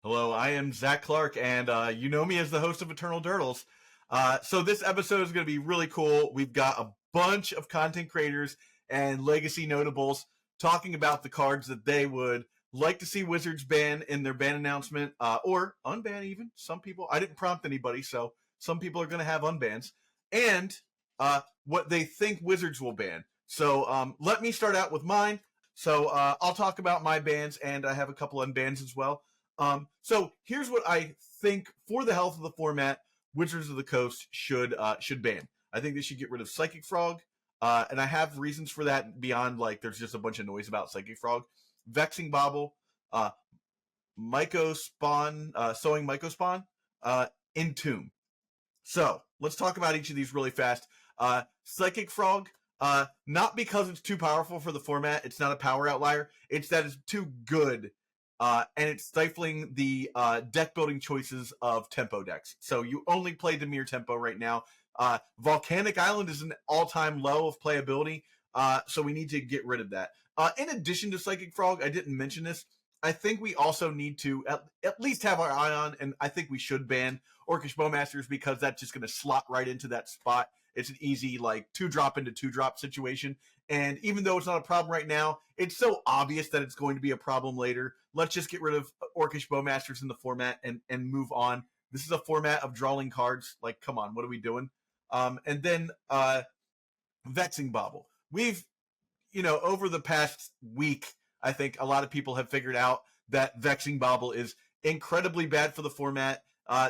Hello, I am Zach Clark, and you know me as the host of Eternal Durdles. So this episode is going to be really cool. We've got a bunch of content creators and legacy notables talking about the cards that they would like to see Wizards ban in their ban announcement, or unban even. Some people, I didn't prompt anybody, so some people are going to have unbans, and what they think Wizards will ban. So let me start out with mine. So I'll talk about my bans, and I have a couple unbans as well. So here's what I think for the health of the format, Wizards of the Coast should ban. I think they should get rid of Psychic Frog, and I have reasons for that beyond like there's just a bunch of noise about Psychic Frog. Vexing Bobble, Myco Spawn, Sowing Myco Spawn, Entomb. So let's talk about each of these really fast. Psychic Frog, not because it's too powerful for the format, it's not a power outlier, it's that it's too good. And it's stifling the deck building choices of tempo decks. So you only play Dimir tempo right now. Volcanic Island is an all-time low of playability, so we need to get rid of that. In addition to Psychic Frog, I didn't mention this, I think we also need to at least have our eye on, and I think we should ban Orcish Bowmasters because that's just going to slot right into that spot. It's an easy, like, 2-drop into 2-drop situation. And even though it's not a problem right now, it's so obvious that it's going to be a problem later. Let's just get rid of Orcish Bowmasters in the format and move on. This is a format of drawing cards. Like, come on, what are we doing? And then Vexing Bobble. We've, over the past week, I think a lot of people have figured out that Vexing Bobble is incredibly bad for the format.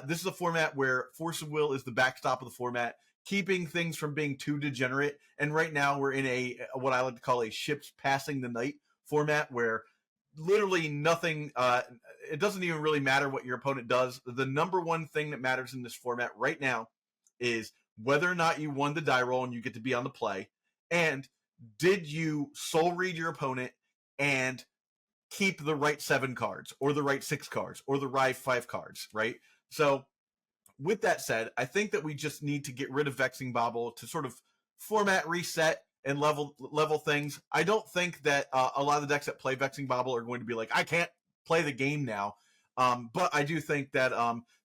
This is a format where Force of Will is the backstop of the format, keeping things from being too degenerate. And right now we're in a what I like to call a ships passing the night format where literally nothing, it doesn't even really matter what your opponent does. The number one thing that matters in this format right now is whether or not you won the die roll and you get to be on the play, and did you soul read your opponent and keep the right 7 cards or the right 6 cards or the right 5 cards, right? So with that said, I think that we just need to get rid of Vexing Bobble to sort of format reset and level things. I don't think that a lot of the decks that play Vexing Bobble are going to be like, I can't play the game now. But I do think that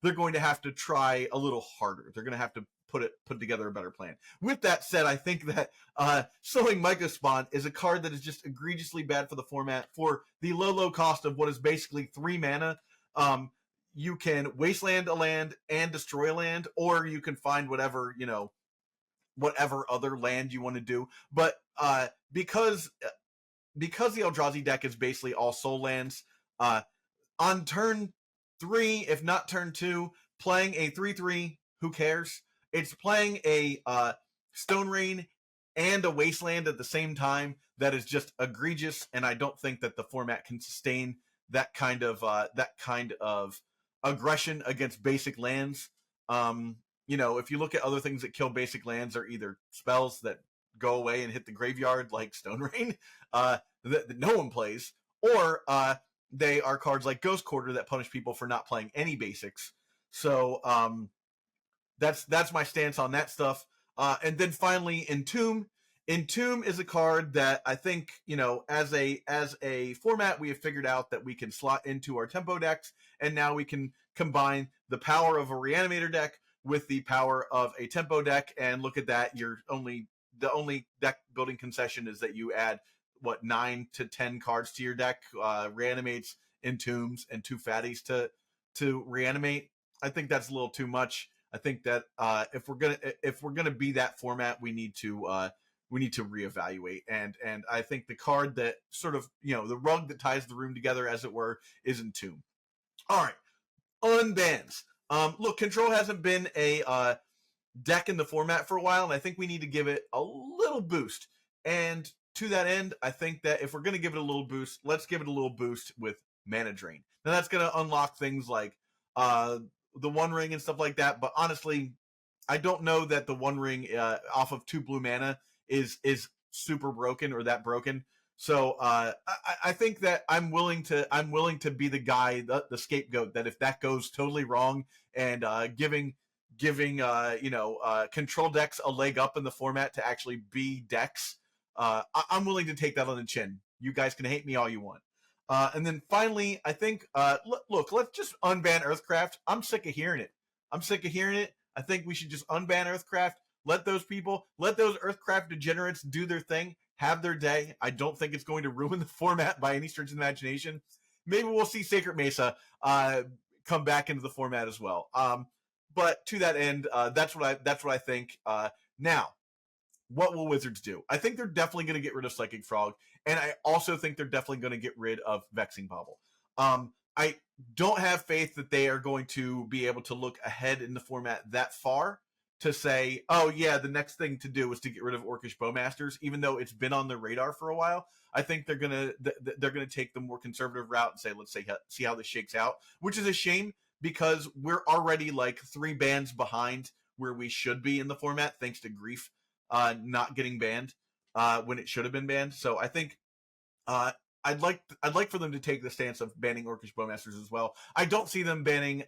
they're going to have to try a little harder. They're going to have to put together a better plan. With that said, I think that Sowing Myco Spawn is a card that is just egregiously bad for the format for the low cost of what is basically 3 mana. You can wasteland a land and destroy a land, or you can find whatever other land you want to do. But because the Eldrazi deck is basically all soul lands, on turn 3, if not turn 2, playing a 3/3, who cares? It's playing a Stone Rain and a Wasteland at the same time that is just egregious, and I don't think that the format can sustain that kind of aggression against basic lands. If you look at other things that kill basic lands, are either spells that go away and hit the graveyard, like Stone Rain, that no one plays, or they are cards like Ghost Quarter that punish people for not playing any basics. So that's my stance on that stuff. And then finally, Entomb. Entomb is a card that I think, as a format, we have figured out that we can slot into our tempo decks, and now we can combine the power of a Reanimator deck with the power of a tempo deck, and look at that. The only deck building concession is that you add 9 to 10 cards to your deck, reanimates, Entombs, and 2 fatties to reanimate. I think that's a little too much. I think that if we're gonna be that format, we need to reevaluate. And I think the card that sort of, the rug that ties the room together, as it were, is Entomb. All right, unbans. Look, Control hasn't been a deck in the format for a while, and I think we need to give it a little boost. And to that end, I think that if we're going to give it a little boost, let's give it a little boost with Mana Drain. Now, that's going to unlock things like the One Ring and stuff like that, but honestly, I don't know that the One Ring off of 2 blue mana is super broken or that broken. So I think that I'm willing to be the guy, the scapegoat, that if that goes totally wrong and giving control decks a leg up in the format to actually be decks, I'm willing to take that on the chin. You guys can hate me all you want. And then finally, I think, look, let's just unban Earthcraft. I'm sick of hearing it. I think we should just unban Earthcraft. Let those Earthcraft degenerates do their thing, have their day. I don't think it's going to ruin the format by any stretch of the imagination. Maybe we'll see Sacred Mesa come back into the format as well. But to that end, that's what I think. Now, what will Wizards do? I think they're definitely going to get rid of Psychic Frog, and I also think they're definitely going to get rid of Vexing Bobble. I don't have faith that they are going to be able to look ahead in the format that far to say, oh yeah, the next thing to do is to get rid of Orcish Bowmasters, even though it's been on their radar for a while. I think they're gonna take the more conservative route and say, let's see how this shakes out, which is a shame because we're already like 3 bans behind where we should be in the format, thanks to Grief not getting banned when it should have been banned. So I think I'd like for them to take the stance of banning Orcish Bowmasters as well. I don't see them banning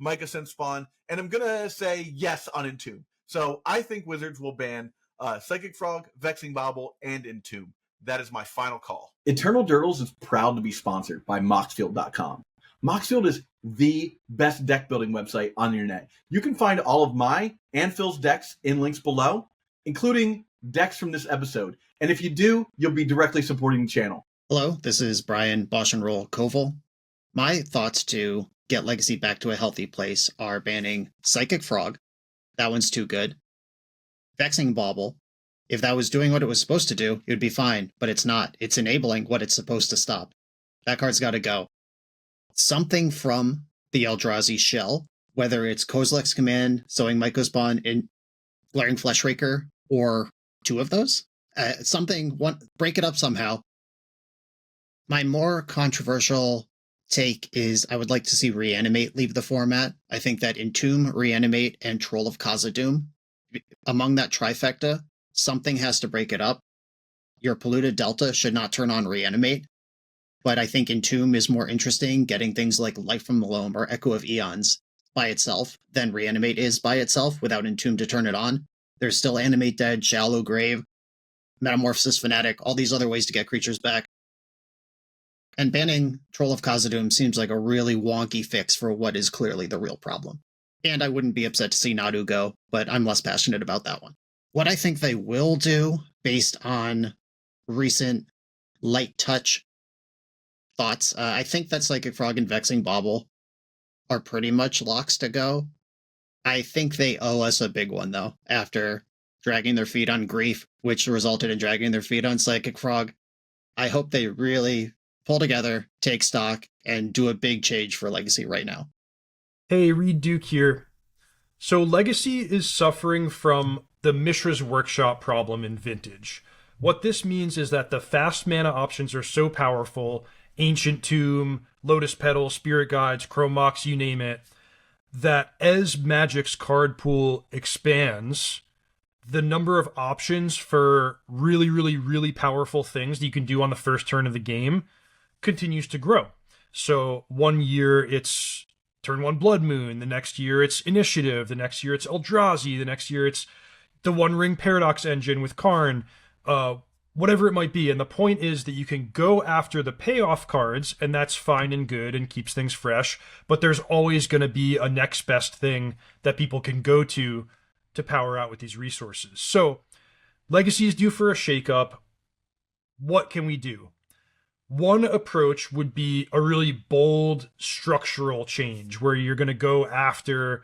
Mycosynth Spawn, and I'm gonna say yes on Entomb. So I think Wizards will ban Psychic Frog, Vexing Bobble, and Entomb. That is my final call. Eternal Durdles is proud to be sponsored by Moxfield.com. Moxfield is the best deck building website on the internet. You can find all of my and Phil's decks in links below, including decks from this episode. And if you do, you'll be directly supporting the channel. Hello, this is Brian Bosch and Roll Koval. My thoughts to get Legacy back to a healthy place are banning Psychic Frog. That one's too good. Vexing Bauble. If that was doing what it was supposed to do, it would be fine, but it's not. It's enabling what it's supposed to stop. That card's got to go. Something from the Eldrazi shell, whether it's Kozilek's Command, Sowing Mycospawn, and Glaring Fleshraker, or 2 of those. Break it up somehow. My more controversial take is I would like to see Reanimate leave the format. I think that Entomb, Reanimate, and Troll of Khazad-dûm, among that trifecta, something has to break it up. Your Polluted Delta should not turn on Reanimate, but I think Entomb is more interesting getting things like Life from the Loam or Echo of Eons by itself than Reanimate is by itself without Entomb to turn it on. There's still Animate Dead, Shallow Grave, Metamorphosis Fanatic, all these other ways to get creatures back. And banning Troll of Khazad-dûm seems like a really wonky fix for what is clearly the real problem. And I wouldn't be upset to see Nadu go, but I'm less passionate about that one. What I think they will do, based on recent light touch thoughts, I think that Psychic Frog and Vexing Bobble are pretty much locks to go. I think they owe us a big one, though, after dragging their feet on Grief, which resulted in dragging their feet on Psychic Frog. I hope they really pull together, take stock, and do a big change for Legacy right now. Hey, Reed Duke here. So Legacy is suffering from the Mishra's Workshop problem in Vintage. What this means is that the fast mana options are so powerful, Ancient Tomb, Lotus Petal, Spirit Guides, Chrome Mox, you name it, that as Magic's card pool expands, the number of options for really, really, really powerful things that you can do on the first turn of the game continues to grow. So one year it's turn 1 Blood Moon, the next year it's Initiative, the next year it's Eldrazi, the next year it's the One Ring Paradox engine with Karn, whatever it might be. And the point is that you can go after the payoff cards, and that's fine and good and keeps things fresh, but there's always going to be a next best thing that people can go to power out with these resources. So Legacy is due for a shakeup. What can we do? One approach would be a really bold structural change where you're going to go after,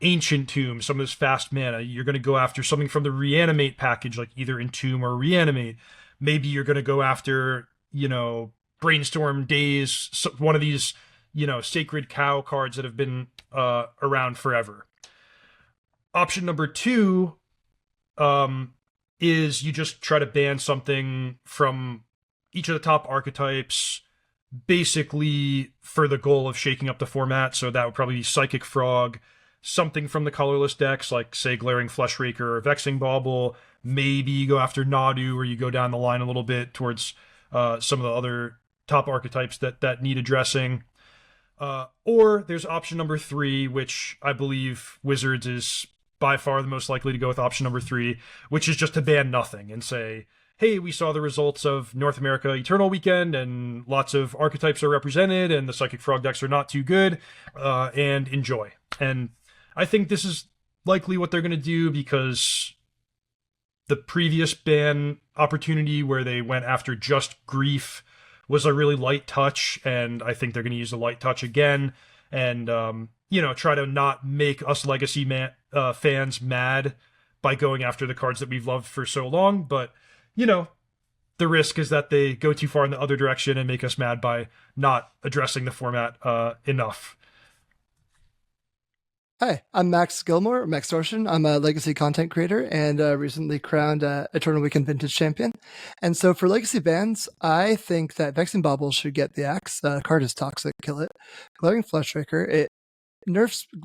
Ancient Tomb, some of this fast mana. You're going to go after something from the Reanimate package, like either Entomb or Reanimate. Maybe you're going to go after, Brainstorm Days, one of these, Sacred Cow cards that have been around forever. Option number 2 is you just try to ban something from each of the top archetypes, basically for the goal of shaking up the format. So that would probably be Psychic Frog, something from the colorless decks, like, say, Glaring Fleshraker or Vexing Bauble. Maybe you go after Nadu, or you go down the line a little bit towards some of the other top archetypes that need addressing. Or there's option number 3, which I believe Wizards is by far the most likely to go with option number 3, which is just to ban nothing and say, hey, we saw the results of North America Eternal Weekend, and lots of archetypes are represented, and the Psychic Frog decks are not too good, and enjoy. And I think this is likely what they're going to do, because the previous ban opportunity where they went after just grief was a really light touch, and I think they're going to use a light touch again, and try to not make us Legacy fans mad by going after the cards that we've loved for so long. But the risk is that they go too far in the other direction and make us mad by not addressing the format enough. Hi, I'm Max Gilmore, Max Dorshan. I'm a Legacy content creator and recently crowned Eternal Weekend Vintage Champion. And so for Legacy bans, I think that Vexing Bobble should get the axe. Card is toxic, kill it. Glowing Fleshraker,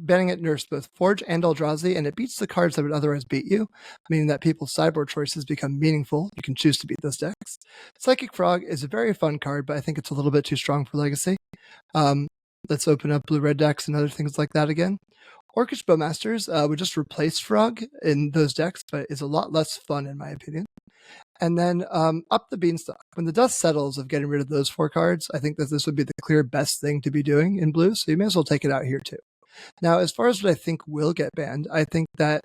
banning it nerfs both Forge and Eldrazi, and it beats the cards that would otherwise beat you, meaning that people's sideboard choices become meaningful. You can choose to beat those decks. Psychic Frog is a very fun card, but I think it's a little bit too strong for Legacy. Let's open up blue-red decks and other things like that again. Orcish Bowmasters would just replace Frog in those decks, but is a lot less fun in my opinion. And then up the Beanstalk. When the dust settles of getting rid of those 4 cards, I think that this would be the clear best thing to be doing in blue, so you may as well take it out here too. Now, as far as what I think will get banned, I think that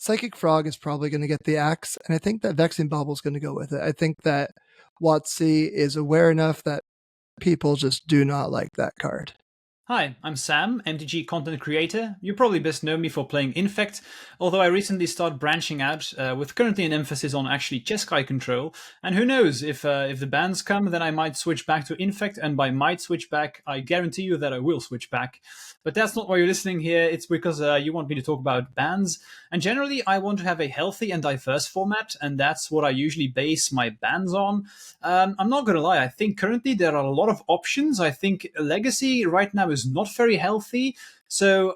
Psychic Frog is probably going to get the axe, and I think that Vexing Bauble is going to go with it. I think that WOTC is aware enough that people just do not like that card. Hi, I'm Sam, MTG content creator. You probably best know me for playing Infect, although I recently started branching out, with currently an emphasis on actually Jeskai control. And who knows, if the bans come, then I might switch back to Infect, and by might switch back, I guarantee you that I will switch back. But that's not why you're listening here, it's because you want me to talk about bans. And generally, I want to have a healthy and diverse format, and that's what I usually base my bans on. I'm not gonna lie, I think currently there are a lot of options. I think Legacy right now is not very healthy. So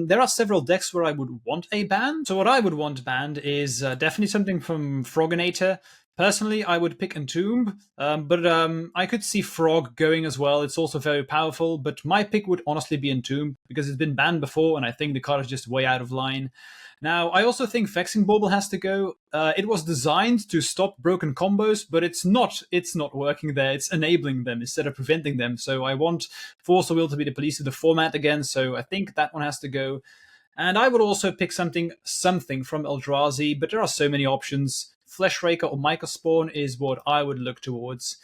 there are several decks where I would want a ban. So what I would want banned is definitely something from Froginator. Personally, I would pick Entomb, but I could see Frog going as well. It's also very powerful, but my pick would honestly be Entomb because it's been banned before, and I think the card is just way out of line. Now, I also think Vexing Bauble has to go. It was designed to stop broken combos, but it's not working there. It's enabling them instead of preventing them. So I want Force of Will to be the police of the format again, so I think that one has to go. And I would also pick something from Eldrazi, but there are so many options. Fleshraker or Mycospawn is what I would look towards.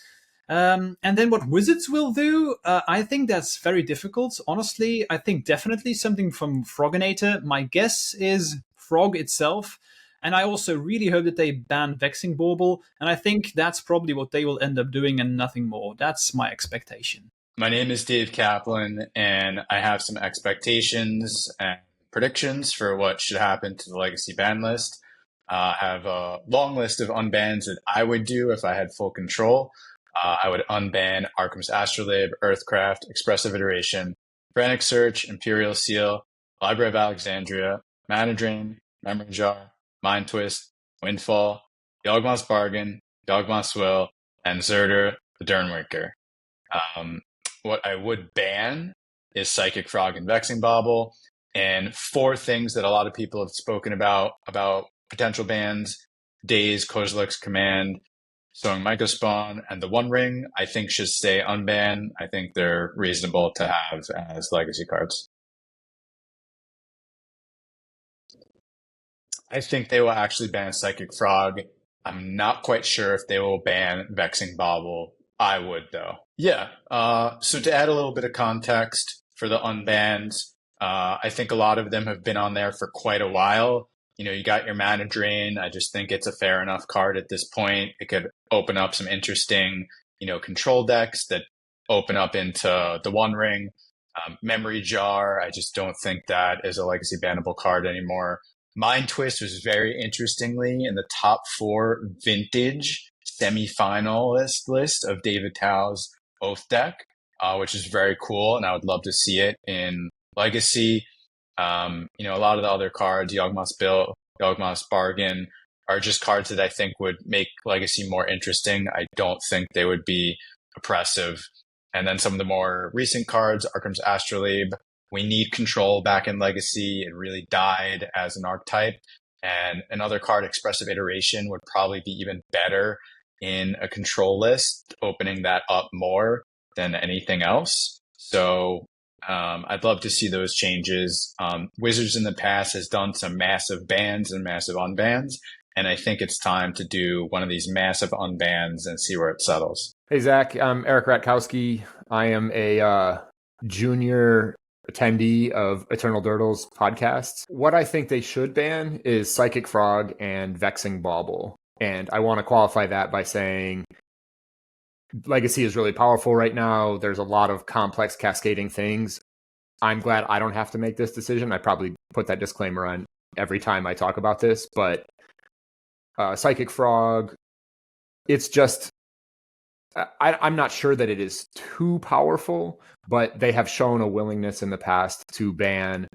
And then what Wizards will do, I think that's very difficult. Honestly, I think definitely something from Froginator. My guess is Frog itself. And I also really hope that they ban Vexing Bauble. And I think that's probably what they will end up doing and nothing more. That's my expectation. My name is Dave Kaplan, and I have some expectations and predictions for what should happen to the Legacy ban list. I have a long list of unbans that I would do if I had full control. I would unban Arkham's Astrolabe, Earthcraft, Expressive Iteration, Frantic Search, Imperial Seal, Library of Alexandria, Mana Drain, Memory Jar, Mind Twist, Windfall, Yawgmoth's Bargain, Yawgmoth's Will, and Zerder, the Durnworker. What I would ban is Psychic Frog and Vexing Bauble, and 4 things that a lot of people have spoken about potential bans: Daze, Kozilek's Command, Sowing Mycospawn, and the One Ring, I think should stay unbanned. I think they're reasonable to have as legacy cards. I think they will actually ban Psychic Frog. I'm not quite sure if they will ban Vexing Bauble. I would, though. Yeah, so to add a little bit of context for the unbans, I think a lot of them have been on there for quite a while. You know, you got your Mana Drain. I just think it's a fair enough card at this point. It could open up some interesting, control decks that open up into the One Ring. Memory Jar, I just don't think that is a legacy bannable card anymore. Mind Twist was very interestingly in the top 4 vintage semi-finalist list of David Tao's Oath deck, which is very cool, and I would love to see it in Legacy. A lot of the other cards, Yawgmoth's Bill, Yawgmoth's Bargain, are just cards that I think would make Legacy more interesting. I don't think they would be oppressive. And then some of the more recent cards, Arkham's Astrolabe, we need control back in Legacy. It really died as an archetype. And another card, Expressive Iteration, would probably be even better in a control list, opening that up more than anything else. So I'd love to see those changes. Wizards in the past has done some massive bans and massive unbans, and I think it's time to do one of these massive unbans and see where it settles. Hey, Zach, I'm Eric Ratkowski. I am a junior attendee of Eternal Dirtles podcast. What I think they should ban is Psychic Frog and Vexing Bauble. And I want to qualify that by saying Legacy is really powerful right now. There's a lot of complex cascading things. I'm glad I don't have to make this decision. I probably put that disclaimer on every time I talk about this, but Psychic Frog, it's just, I'm not sure that it is too powerful, but they have shown a willingness in the past to ban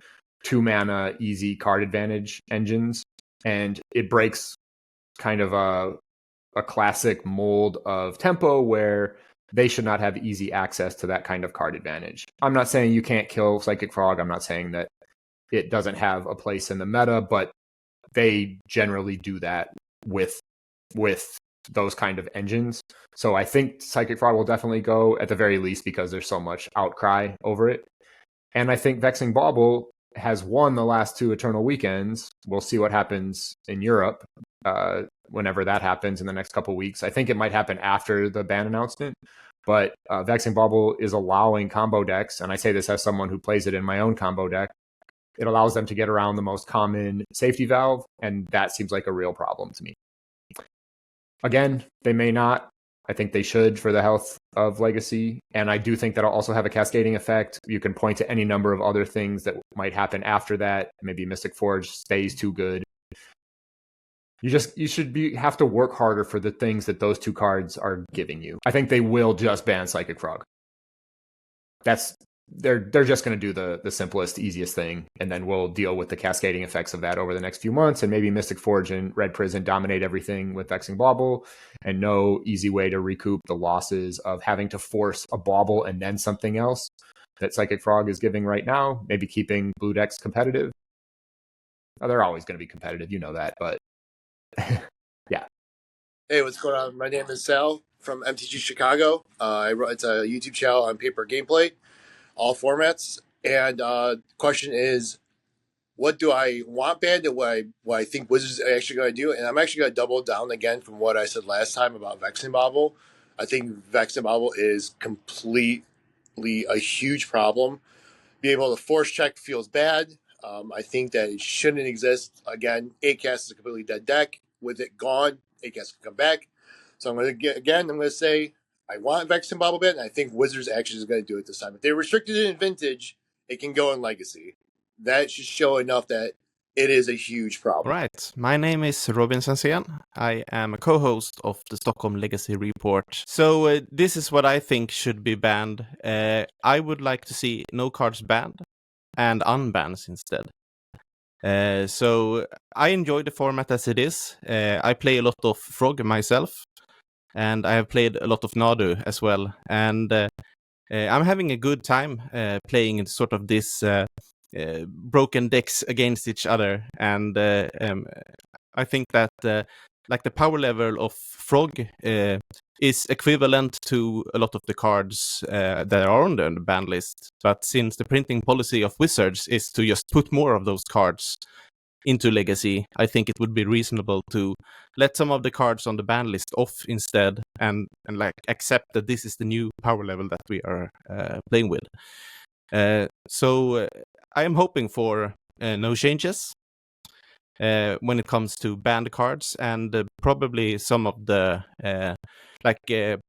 2-mana easy card advantage engines, and it breaks kind of a classic mold of tempo where they should not have easy access to that kind of card advantage. I'm not saying you can't kill Psychic Frog. I'm not saying that it doesn't have a place in the meta, but they generally do that with those kind of engines. So I think Psychic Frog will definitely go, at the very least, because there's so much outcry over it. And I think Vexing Bobble has won the last 2 Eternal Weekends. We'll see what happens in Europe whenever that happens in the next couple weeks. I think it might happen after the ban announcement, but Vexing Bobble is allowing combo decks, and I say this as someone who plays it in my own combo deck, it allows them to get around the most common safety valve, and that seems like a real problem to me. Again, they may not. I think they should for the health of Legacy. And I do think that'll also have a cascading effect. You can point to any number of other things that might happen after that. Maybe Mystic Forge stays too good. You should have to work harder for the things that those 2 cards are giving you. I think they will just ban Psychic Frog. They're just going to do the simplest, easiest thing, and then we'll deal with the cascading effects of that over the next few months, and maybe Mystic Forge and Red Prison dominate everything with Vexing Bauble, and no easy way to recoup the losses of having to force a Bauble and then something else that Psychic Frog is giving right now, maybe keeping blue decks competitive. They're always going to be competitive, you know that, but yeah. Hey, what's going on? My name is Sal from MTG Chicago. It's a YouTube channel on paper gameplay, all formats. And question is, what do I want banned and what I think Wizards are actually going to do? And I'm actually going to double down again from what I said last time about Vexing Bobble. I think Vexing Bobble is completely a huge problem. Being able to force check feels bad. I think that it shouldn't exist. Again, 8-cast is a completely dead deck. With it gone, 8-cast can come back. So I'm going to say I want Vexing Bobble banned, and I think Wizards actually is going to do it this time. If they restricted it in Vintage, it can go in Legacy. That should show enough that it is a huge problem. Right. My name is Robin Sansén. I am a co-host of the Stockholm Legacy Report. So this is what I think should be banned. I would like to see no cards banned and unbans instead. So I enjoy the format as it is. I play a lot of Frog myself, and I have played a lot of Nadu as well. And I'm having a good time playing sort of this broken decks against each other. And I think that like the power level of Frog is equivalent to a lot of the cards that are on the ban list. But since the printing policy of Wizards is to just put more of those cards into Legacy, I think it would be reasonable to let some of the cards on the ban list off instead, and like accept that this is the new power level that we are playing with. So I am hoping for no changes when it comes to banned cards, and probably some of the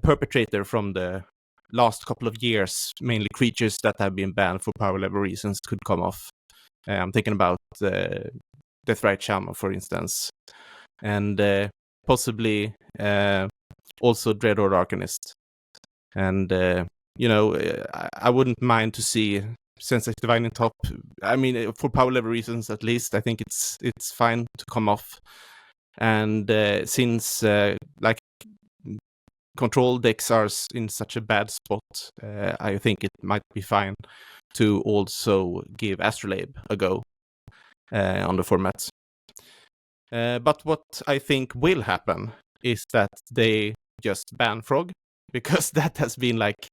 perpetrator from the last couple of years, mainly creatures that have been banned for power level reasons, could come off. I'm thinking about Deathrite Shaman, for instance, and possibly also Dreadhorde Arcanist. And I wouldn't mind to see Sensei Divine in top. I mean, for power level reasons at least, I think it's fine to come off. And since control decks are in such a bad spot, I think it might be fine to also give Astrolabe a go on the format. But what I think will happen is that they just ban Frog, because that has been like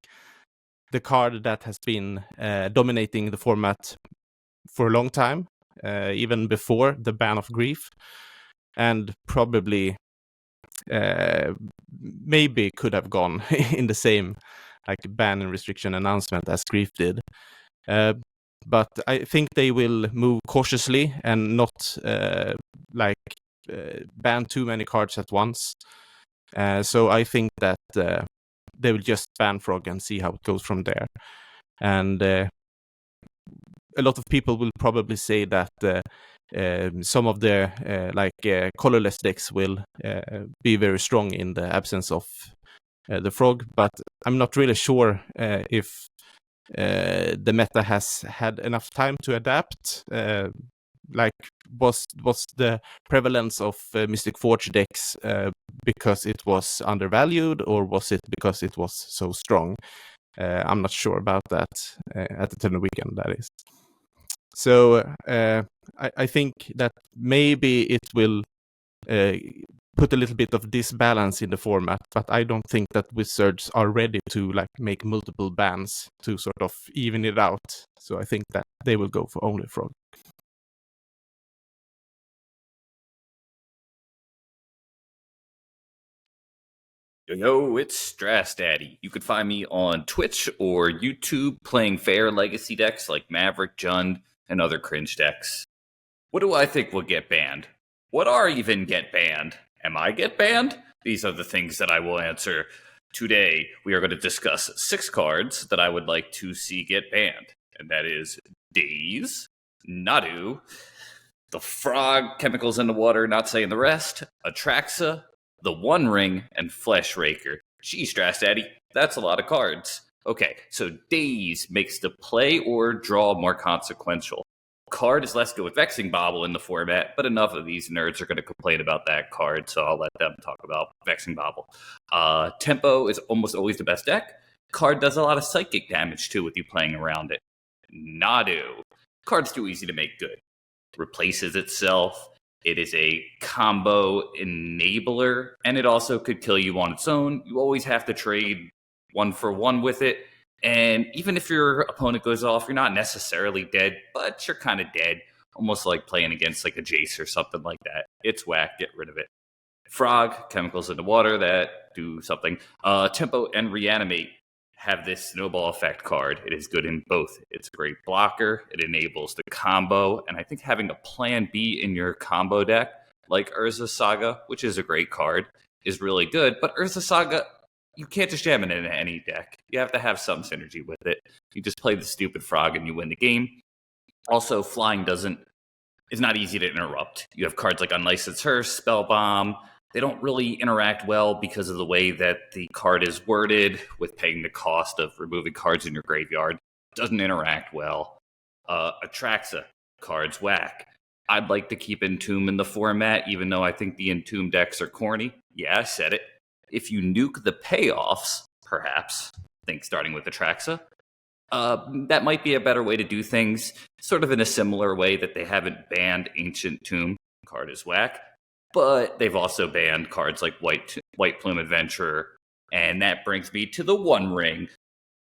the card that has been dominating the format for a long time, even before the ban of Grief, and probably maybe could have gone in the same like ban and restriction announcement as Grief did. But I think they will move cautiously and not ban too many cards at once. So I think that they will just ban Frog and see how it goes from there. And a lot of people will probably say that some of the colorless decks will be very strong in the absence of the Frog, but I'm not really sure if the meta has had enough time to adapt. Was the prevalence of Mystic Forge decks because it was undervalued, or was it because it was so strong? I'm not sure about that at the turn of the weekend, that is. So I think that maybe it will put a little bit of disbalance in the format, but I don't think that Wizards are ready to make multiple bans to sort of even it out. So I think that they will go for only Frog. Yo, it's Strass Daddy. You can find me on Twitch or YouTube playing fair legacy decks like Maverick, Jund, and other cringe decks. What do I think will get banned? What are even get banned? Am I get banned? These are the things that I will answer. Today, we are going to discuss 6 cards that I would like to see get banned. And that is Daze, Nadu, the Frog, Chemicals in the Water, not saying the rest, Atraxa, the One Ring, and Flesh Raker. Geez, Strass Daddy, that's a lot of cards. Okay, so Daze makes the play or draw more consequential. Card is less good with Vexing Bobble in the format, but enough of these nerds are going to complain about that card, so I'll let them talk about Vexing Bobble. Tempo is almost always the best deck. Card does a lot of psychic damage too with you playing around it. Nadu. Card's too easy to make good. Replaces itself. It is a combo enabler, and it also could kill you on its own. You always have to trade 1-for-1 with it. And even if your opponent goes off, you're not necessarily dead, but you're kind of dead. Almost like playing against like a Jace or something like that. It's whack, get rid of it. Frog, Chemicals in the Water that do something. Tempo and Reanimate have this snowball effect card. It is good in both. It's a great blocker. It enables the combo. And I think having a plan B in your combo deck, like Urza Saga, which is a great card, is really good. But Urza Saga, you can't just jam it into any deck. You have to have some synergy with it. You just play the stupid Frog and you win the game. Also, flying is not easy to interrupt. You have cards like Unlicensed Hearse, Spellbomb. They don't really interact well because of the way that the card is worded with paying the cost of removing cards in your graveyard. Doesn't interact well. Atraxa, cards whack. I'd like to keep Entomb in the format, even though I think the Entomb decks are corny. Yeah, I said it. If you nuke the payoffs, perhaps, think starting with Atraxa, that might be a better way to do things, sort of in a similar way that they haven't banned Ancient Tomb. Card is whack. But they've also banned cards like White Plume Adventurer, and that brings me to the One Ring.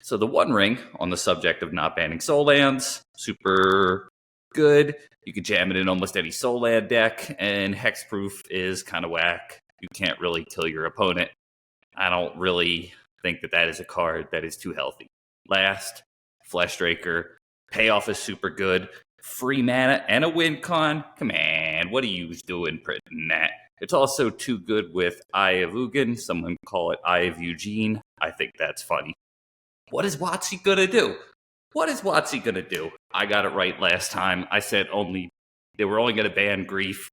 So the One Ring, on the subject of not banning Soul Lands, super good. You can jam it in almost any Soul Land deck, and Hexproof is kind of whack. You can't really kill your opponent. I don't really think that is a card that is too healthy. Last, Fleshraker. Payoff is super good. Free mana and a win con. Come on, what are you doing printing that? It's also too good with Eye of Ugin. Someone call it Eye of Eugene. I think that's funny. What is WOTC gonna do? What is WOTC gonna do? I got it right last time. I said they were only gonna ban Grief.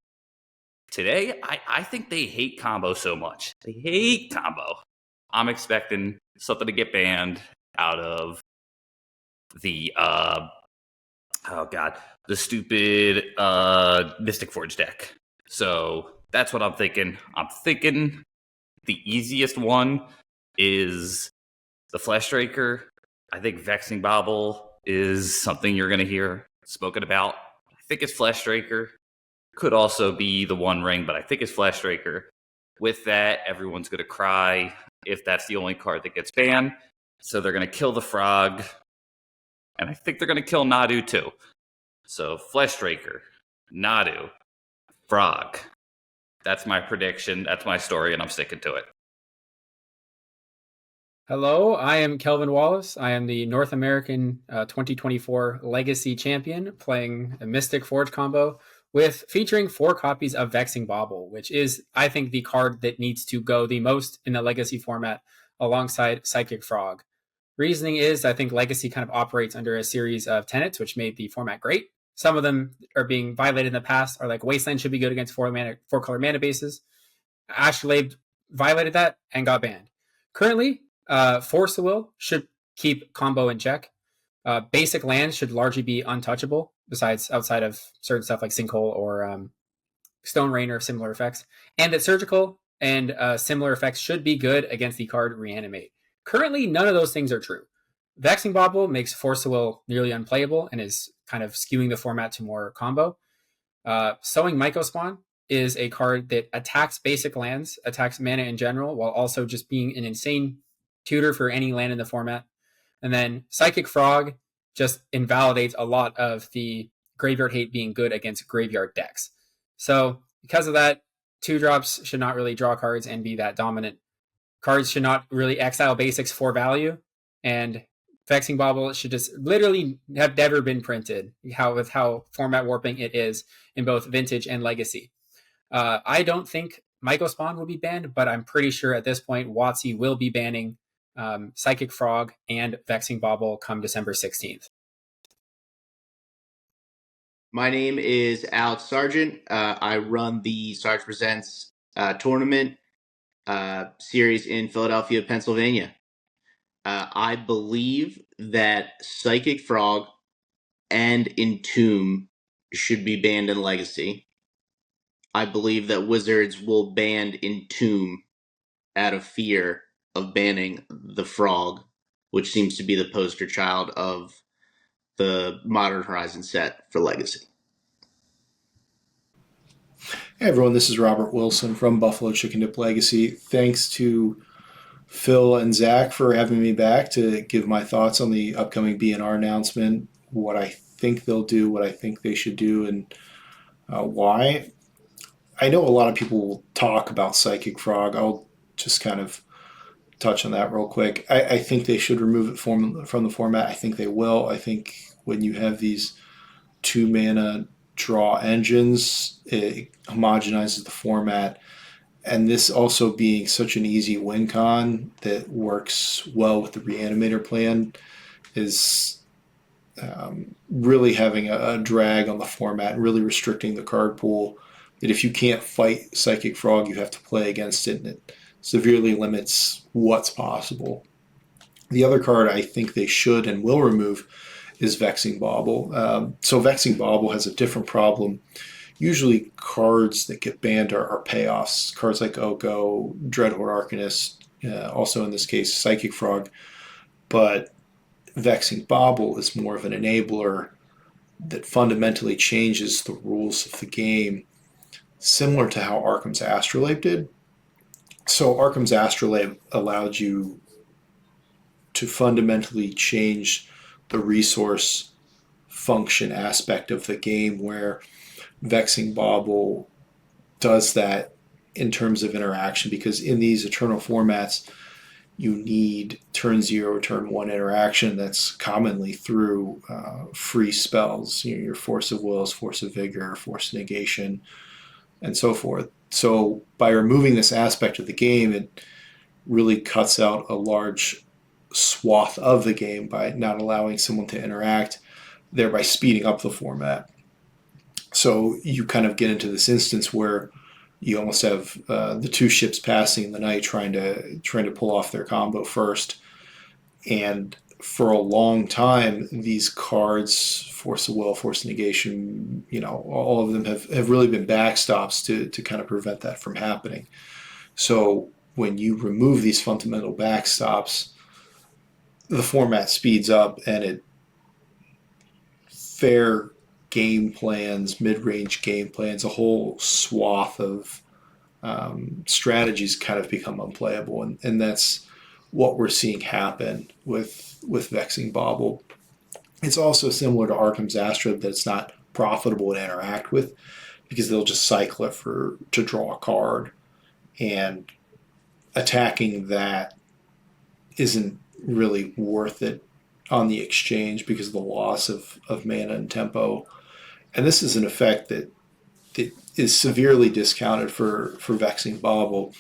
Today, I think they hate combo so much. They hate combo. I'm expecting something to get banned out of the the stupid Mystic Forge deck. So that's what I'm thinking. I'm thinking the easiest one is the Fleshraker. I think Vexing Bobble is something you're going to hear spoken about. I think it's Fleshraker. Could also be the One Ring, but I think it's Fleshraker. With that, everyone's going to cry if that's the only card that gets banned. So they're going to kill the frog. And I think they're going to kill Nadu too. So Fleshraker, Nadu, frog. That's my prediction. That's my story, and I'm sticking to it. Hello, I am Kelvin Wallace. I am the North American 2024 Legacy Champion, playing a Mystic Forge combo featuring 4 copies of Vexing Bobble, which is, I think, the card that needs to go the most in the Legacy format alongside Psychic Frog. Reasoning is, I think Legacy kind of operates under a series of tenets, which made the format great. Some of them are being violated in the past, are like Wasteland should be good against 4-color mana bases. Astrolabe violated that and got banned. Currently, Force the Will should keep combo in check. Basic lands should largely be untouchable, besides outside of certain stuff like Sinkhole or Stone Rain or similar effects. And that Surgical and similar effects should be good against the card Reanimate. Currently, none of those things are true. Vexing Bobble makes Force the Will nearly unplayable and is kind of skewing the format to more combo. Sowing Mycospawn is a card that attacks basic lands, attacks mana in general, while also just being an insane tutor for any land in the format. And then Psychic Frog just invalidates a lot of the graveyard hate being good against graveyard decks. So because of that, 2-drops should not really draw cards and be that dominant. Cards should not really exile basics for value. And Vexing Bobble should just literally have never been printed, with how format warping it is in both Vintage and Legacy. I don't think Mycospawn will be banned, but I'm pretty sure at this point WOTC will be banning Psychic Frog and Vexing Bobble come December 16th. My name is Alex Sargent. I run the Sarge Presents tournament series in Philadelphia, Pennsylvania. I believe that Psychic Frog and Entomb should be banned in Legacy. I believe that Wizards will ban Entomb out of fear of banning the Frog, which seems to be the poster child of the Modern Horizon set for Legacy. Hey everyone, this is Robert Wilson from Buffalo Chicken Dip Legacy. Thanks to Phil and Zach for having me back to give my thoughts on the upcoming BNR announcement, what I think they'll do, what I think they should do, and why. I know a lot of people will talk about Psychic Frog. I'll just kind of touch on that real quick. I think they should remove it from the format. I think they will. I think when you have these 2-mana draw engines, it homogenizes the format. And this also being such an easy win con that works well with the Reanimator plan is really having a drag on the format and really restricting the card pool. That if you can't fight Psychic Frog, you have to play against it, and it severely limits what's possible. The other card I think they should and will remove is Vexing Bauble. So Vexing Bauble has a different problem. Usually cards that get banned are payoffs. Cards like Oko, Dreadhorde Arcanist, also in this case Psychic Frog. But Vexing Bauble is more of an enabler that fundamentally changes the rules of the game, similar to how Arkham's Astrolabe did. So Arkham's Astrolabe allowed you to fundamentally change the resource function aspect of the game, where Vexing Bauble does that in terms of interaction, because in these Eternal formats, you need turn 0, turn 1 interaction that's commonly through free spells, your Force of Wills, Force of Vigor, Force of Negation, and so forth. So by removing this aspect of the game, it really cuts out a large swath of the game by not allowing someone to interact, thereby speeding up the format. So you kind of get into this instance where you almost have the 2 ships passing in the night trying to pull off their combo first. And for a long time, these cards, Force of Will, Force of Negation, all of them have really been backstops to kind of prevent that from happening. So when you remove these fundamental backstops, the format speeds up, and it game plans, mid-range game plans, a whole swath of strategies kind of become unplayable, and that's what we're seeing happen with Vexing Bobble. It's also similar to Arkham's Astrib that it's not profitable to interact with because they'll just cycle it to draw a card, and attacking that isn't really worth it on the exchange because of the loss of mana and tempo. And this is an effect that is severely discounted for Vexing Bobble.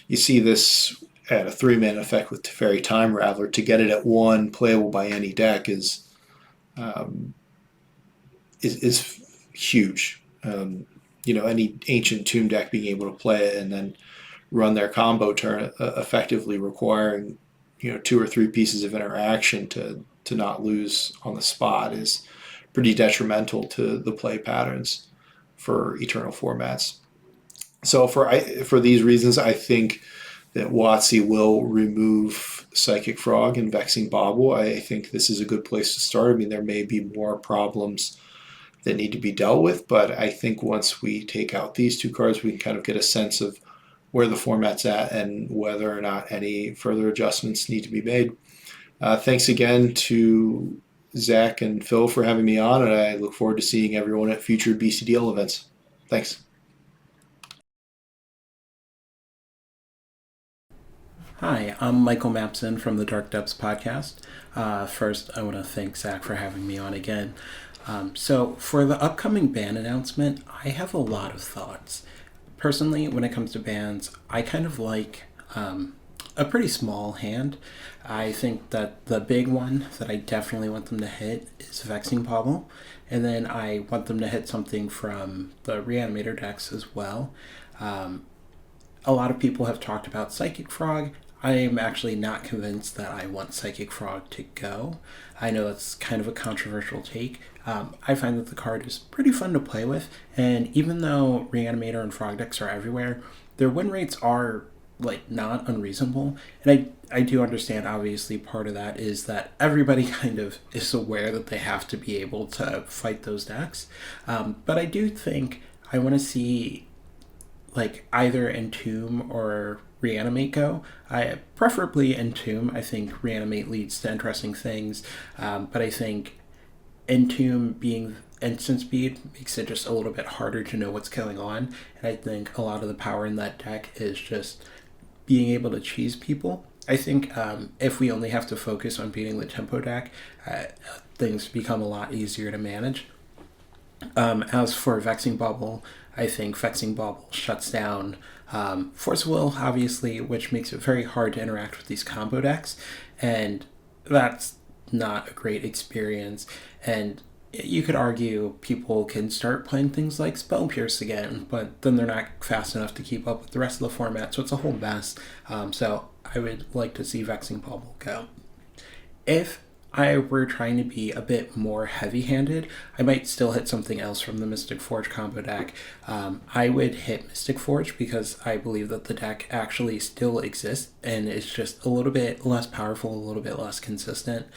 You see this at a 3-mana effect with Teferi Time Raveler. To get it at 1, playable by any deck is huge. Any Ancient Tomb deck being able to play it and then run their combo turn, effectively requiring 2 or 3 pieces of interaction to not lose on the spot, is pretty detrimental to the play patterns for Eternal formats. So for these reasons, I think that WOTC will remove Psychic Frog and Vexing Bobble. I think this is a good place to start. I mean, there may be more problems that need to be dealt with, but I think once we take out these 2 cards, we can kind of get a sense of where the format's at and whether or not any further adjustments need to be made. Thanks again to Zac and Phil for having me on, and I look forward to seeing everyone at future BCDL events. Thanks. Hi, I'm Michael Mapson from the Dark Depths podcast. First, I want to thank Zac for having me on again. So for the upcoming ban announcement, I have a lot of thoughts. Personally, when it comes to bans, I kind of like a pretty small hand. I think that the big one that I definitely want them to hit is Vexing Bobble, and then I want them to hit something from the Reanimator decks as well. A lot of people have talked about Psychic Frog. I am actually not convinced that I want Psychic Frog to go. I know it's kind of a controversial take. I find that the card is pretty fun to play with, and even though Reanimator and Frog decks are everywhere, their win rates are not unreasonable. And I do understand, obviously, part of that is that everybody kind of is aware that they have to be able to fight those decks. But I do think I want to see either Entomb or Reanimate go. Preferably Entomb. I think Reanimate leads to interesting things, but I think Entomb being instant speed makes it just a little bit harder to know what's going on, and I think a lot of the power in that deck is just being able to cheese people. I think if we only have to focus on beating the tempo deck, things become a lot easier to manage. As for Vexing Bobble, I think Vexing Bobble shuts down Force Will, obviously, which makes it very hard to interact with these combo decks, and that's not a great experience. And you could argue people can start playing things like Spell Pierce again, but then they're not fast enough to keep up with the rest of the format, so it's a whole mess. So I would like to see Vexing Bobble go. If I were trying to be a bit more heavy-handed, I might still hit something else from the Mystic Forge combo deck. I would hit Mystic Forge because I believe that the deck actually still exists and it's just a little bit less powerful, a little bit less consistent.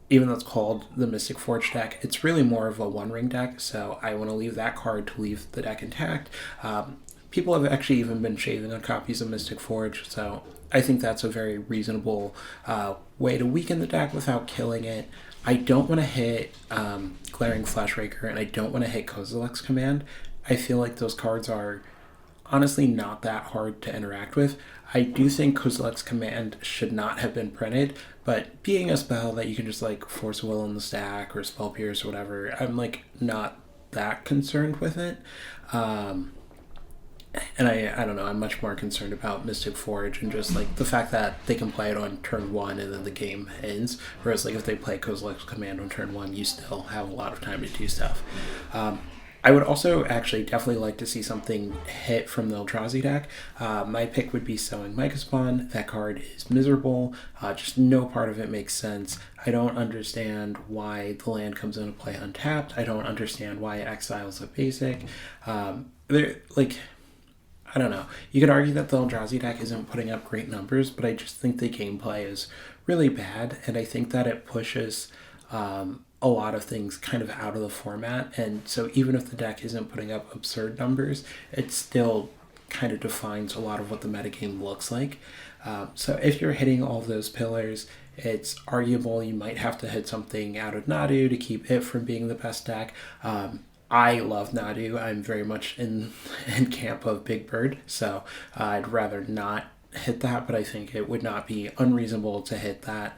Even though it's called the Mystic Forge deck, it's really more of a one-ring deck, so I want to leave that card to leave the deck intact. People have actually even been shaving on copies of Mystic Forge, so I think that's a very reasonable way to weaken the deck without killing it. I don't want to hit Glaring Flashraker, and I don't want to hit Kozilek's Command. I feel like those cards are honestly not that hard to interact with. I do think Kozilek's Command should not have been printed, but being a spell that you can just Force Will in the stack or Spell Pierce or whatever, I'm not that concerned with it. And I don't know, I'm much more concerned about Mystic Forge and just the fact that they can play it on turn 1 and then the game ends, whereas if they play Kozilek's Command on turn 1, you still have a lot of time to do stuff. I would also actually definitely like to see something hit from the Eldrazi deck. My pick would be Sowing Mycospawn. That card is miserable. Just no part of it makes sense. I don't understand why the land comes into play untapped. I don't understand why it exiles a basic. I don't know. You could argue that the Eldrazi deck isn't putting up great numbers, but I just think the gameplay is really bad, and I think that it pushes a lot of things kind of out of the format. And so even if the deck isn't putting up absurd numbers, it still kind of defines a lot of what the metagame looks like. So if you're hitting all of those pillars, it's arguable you might have to hit something out of Nadu to keep it from being the best deck. I love Nadu. I'm very much in camp of Big Bird, so I'd rather not hit that, but I think it would not be unreasonable to hit that.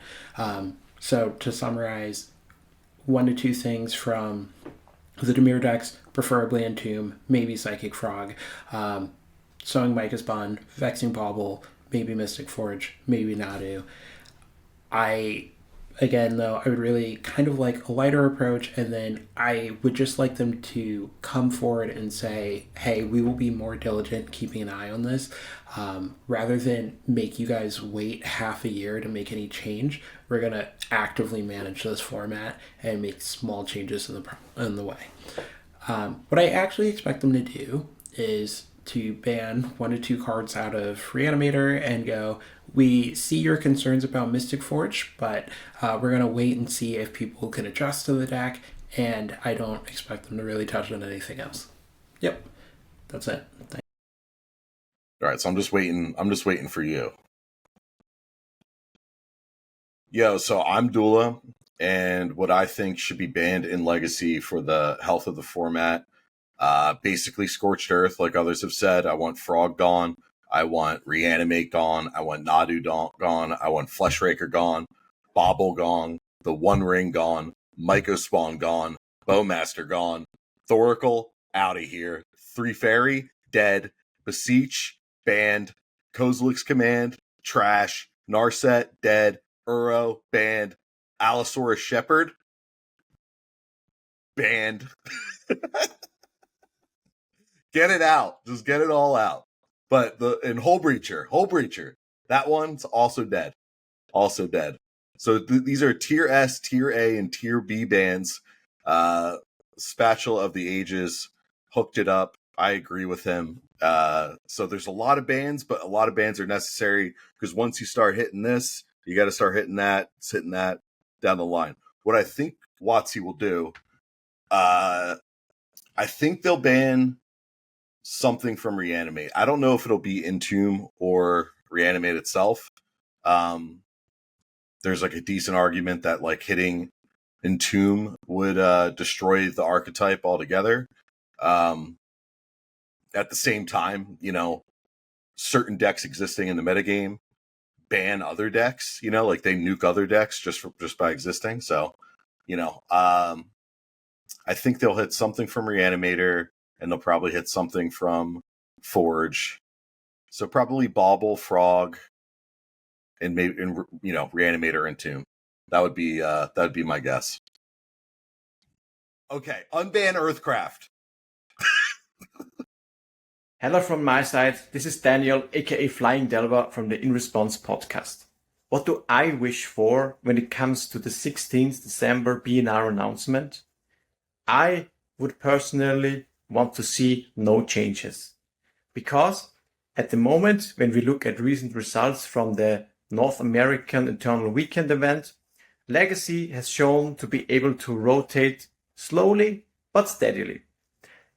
So to summarize, 1 to 2 things from the Dimir decks, preferably Entomb, maybe Psychic Frog, Sowing Micah's Bond, Vexing Bobble, maybe Mystic Forge, maybe Nadu. Again, though, I would really kind of like a lighter approach, and then I would just like them to come forward and say, hey, we will be more diligent keeping an eye on this, rather than make you guys wait half a year to make any change. We're going to actively manage this format and make small changes in the way. What I actually expect them to do is to ban 1 to 2 cards out of Reanimator and go, we see your concerns about Mystic Forge, but we're going to wait and see if people can adjust to the deck, and I don't expect them to really touch on anything else. Yep, that's it. Thanks. All right, so I'm just waiting for you. Yo, so I'm Doula, and what I think should be banned in Legacy for the health of the format, basically Scorched Earth, like others have said. I want Frog gone. I want Reanimate gone. I want Nadu gone. I want Fleshraker gone. Bobble gone. The One Ring gone. Mycospawn gone. Bowmaster gone. Thoracle, out of here. 3 Fairy, dead. Beseech, banned. Kozilek's Command, trash. Narset, dead. Uro, banned. Allosaurus Shepherd, banned. Get it out. Just get it all out. But Hole Breacher, that one's also dead. Also dead. So these are Tier S, Tier A, and Tier B bans. Spatula of the Ages hooked it up. I agree with him. So there's a lot of bans, but a lot of bans are necessary because once you start hitting this, you got to start hitting that, hitting that down the line. What I think WOTC will do, I think they'll ban something from Reanimate. I don't know if it'll be Entomb or Reanimate itself. There's like a decent argument that like hitting Entomb would destroy the archetype altogether. At the same time, you know, certain decks existing in the metagame ban other decks, you know, like they nuke other decks just by existing. So, you know, I think they'll hit something from Reanimator, and they'll probably hit something from Forge. So probably Bauble, Frog, and maybe, you know, Reanimator and Tomb. That would be my guess. Okay, unban Earthcraft. Hello from my side. This is Daniel, aka Flying Delver from the In Response podcast. What do I wish for when it comes to the 16th December BNR announcement? I would personally want to see no changes. Because at the moment, when we look at recent results from the North American Eternal Weekend event, Legacy has shown to be able to rotate slowly but steadily.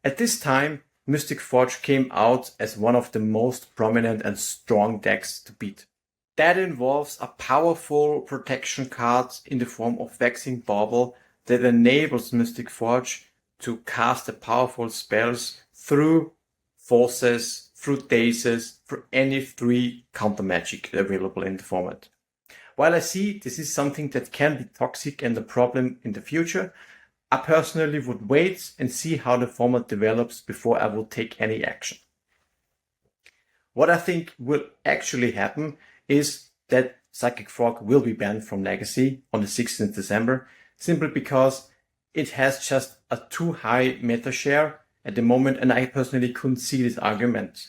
At this time, Mystic Forge came out as one of the most prominent and strong decks to beat. That involves a powerful protection card in the form of Vexing Bobble that enables Mystic Forge to cast the powerful spells through forces, through dazes, through any 3 counter magic available in the format. While I see this is something that can be toxic and a problem in the future, I personally would wait and see how the format develops before I will take any action. What I think will actually happen is that Psychic Frog will be banned from Legacy on the 16th December, simply because it has just a too high meta share at the moment, and I personally couldn't see this argument.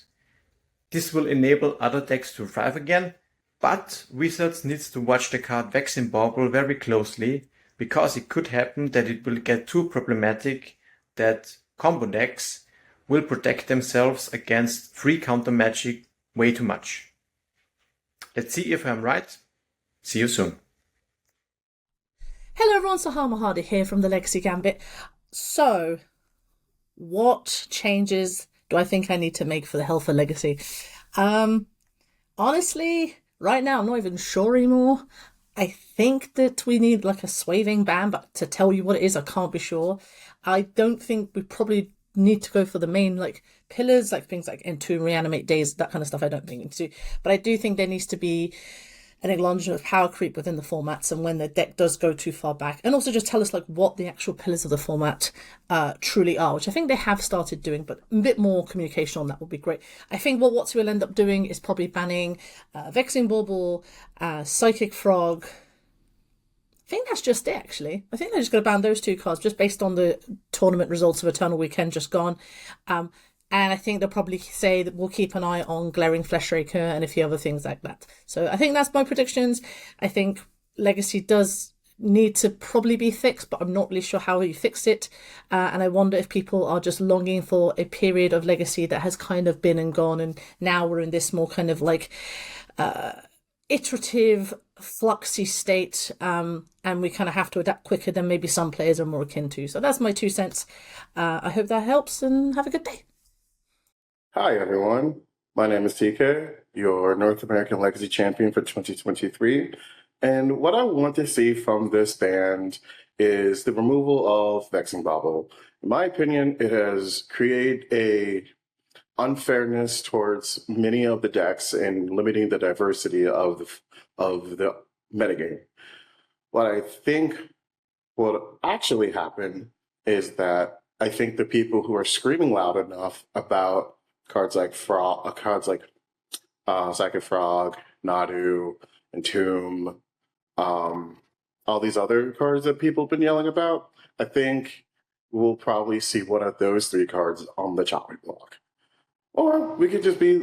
This will enable other decks to thrive again, but Wizards needs to watch the card Vexing Bauble very closely, because it could happen that it will get too problematic that combo decks will protect themselves against 3 counter magic way too much. Let's see if I'm right. See you soon. Hello everyone, Sahar Mahadi here from the Legacy Gambit. So, what changes do I think I need to make for the Health of Legacy? Honestly, right now I'm not even sure anymore. I think that we need like a swathing ban, but to tell you what it is, I can't be sure. I don't think we probably need to go for the main like pillars, like things like Entomb, Reanimate Days, that kind of stuff. I don't think we need to. But I do think there needs to be an acknowledgement of power creep within the formats and when the deck does go too far back. And also just tell us like what the actual pillars of the format truly are, which I think they have started doing, but a bit more communication on that would be great. I think what WOTC will end up doing is probably banning Vexing Bauble, Psychic Frog. I think that's just it, actually. I think they're just going to ban those two cards just based on the tournament results of Eternal Weekend just gone. And I think they'll probably say that we'll keep an eye on Glaring Fleshraker and a few other things like that. So I think that's my predictions. I think Legacy does need to probably be fixed, but I'm not really sure how you fix it. And I wonder if people are just longing for a period of Legacy that has kind of been and gone. And now we're in this more kind of like iterative, fluxy state. And we kind of have to adapt quicker than maybe some players are more akin to. So that's my 2 cents. I hope that helps and have a good day. Hi, everyone. My name is TK, your North American Legacy Champion for 2023. And what I want to see from this band is the removal of Vexing Bobble. In my opinion, it has created a unfairness towards many of the decks and limiting the diversity of the metagame. What I think will actually happen is that I think the people who are screaming loud enough about cards like Psychic Frog, Nadu, Entomb, all these other cards that people have been yelling about, I think we'll probably see one of those 3 cards on the chopping block. Or it could just be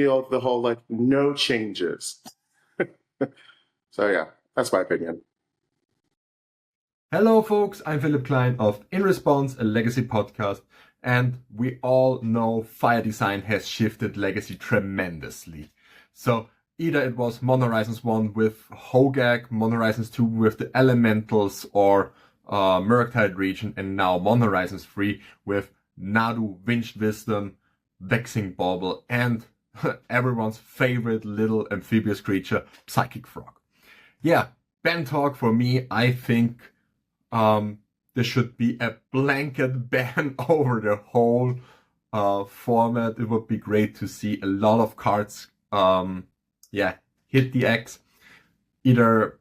the whole like no changes. So yeah, that's my opinion. Hello folks, I'm Philip Klein of In Response, a Legacy podcast. And we all know Fire Design has shifted Legacy tremendously. So either it was Mono Horizons 1 with Hogak, Mono Horizons 2 with the Elementals or Murktide Region, and now Mono Horizons 3 with Nadu, Winged Wisdom, Vexing Bobble, and everyone's favorite little amphibious creature, Psychic Frog. Yeah, ban talk for me, I think there should be a blanket ban over the whole format. It would be great to see a lot of cards hit the X. Either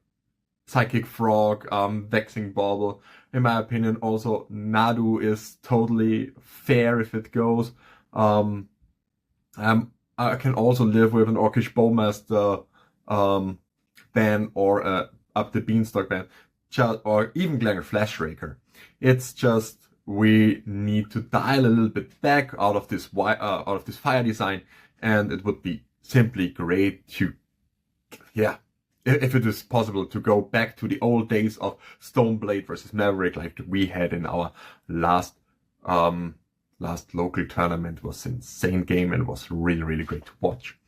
Psychic Frog, Vexing Bobble. In my opinion, also Nadu is totally fair if it goes. I can also live with an Orcish Bowmaster ban or Up the Beanstalk ban. Or even Glaring Fleshraker. It's just we need to dial a little bit back out of this Fire Design, and it would be simply great to, if it is possible, to go back to the old days of Stoneblade versus Maverick like we had in our last local tournament. It was an insane game and was really, really great to watch.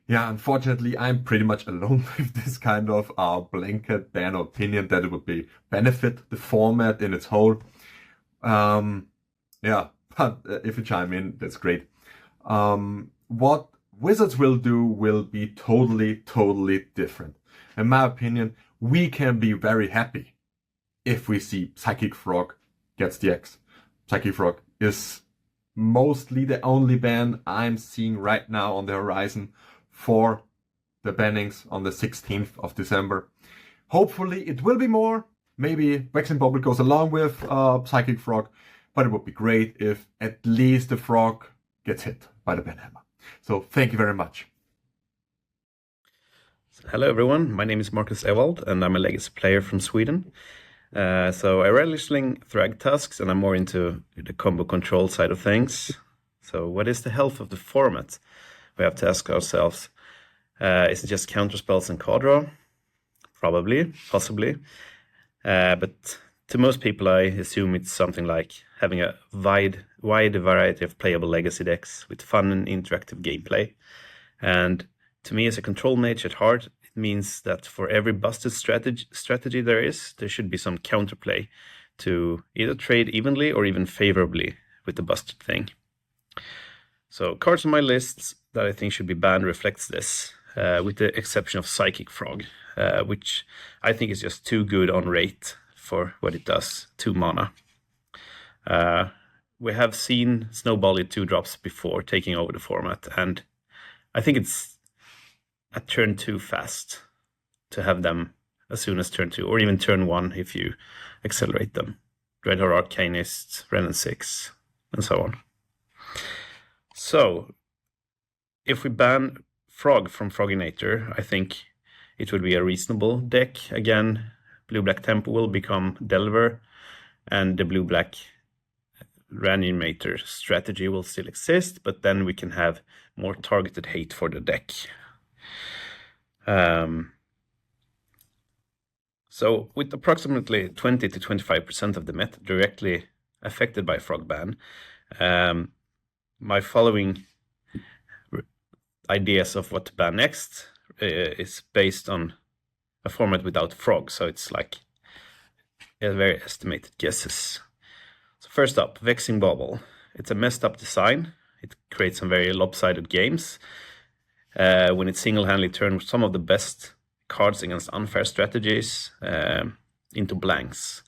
Yeah, unfortunately, I'm pretty much alone with this kind of blanket ban opinion that it would benefit the format in its whole. But if you chime in, that's great. What Wizards will do will be totally, totally different. In my opinion, we can be very happy if we see Psychic Frog gets the X. Psychic Frog is mostly the only ban I'm seeing right now on the horizon for the bannings on the 16th of December. Hopefully it will be more. Maybe Vexing Bobble goes along with Psychic Frog, but it would be great if at least the frog gets hit by the banhammer. So thank you very much. Hello everyone, my name is Marcus Ewald and I'm a Legacy player from Sweden. So I rarely sling Thrag Tusks and I'm more into the combo control side of things. So what is the health of the format? We have to ask ourselves, is it just counter spells and card draw? Probably, possibly. But to most people, I assume it's something like having a wide variety of playable Legacy decks with fun and interactive gameplay. And to me, as a control mage at heart, means that for every busted strategy there should be some counterplay to either trade evenly or even favorably with the busted thing. So cards on my list that I think should be banned reflects this, with the exception of Psychic Frog, which I think is just too good on rate for what it does, 2 mana. We have seen Snowball 2-drops before taking over the format, and I think it's a turn 2 fast to have them as soon as turn 2, or even turn 1 if you accelerate them. Dreadhorde Arcanist, Renin 6, and so on. So, if we ban Frog from Froginator, I think it would be a reasonable deck. Again, Blue-Black Tempo will become Delver, and the Blue-Black Reanimator strategy will still exist, but then we can have more targeted hate for the deck. So with approximately 20 to 25% of the meta directly affected by Frog ban, my following ideas of what to ban next is based on a format without Frog, so it's like a very estimated guesses. So first up, Vexing Bobble. It's a messed up design. It creates some very lopsided games when it single-handedly turns some of the best cards against unfair strategies into blanks.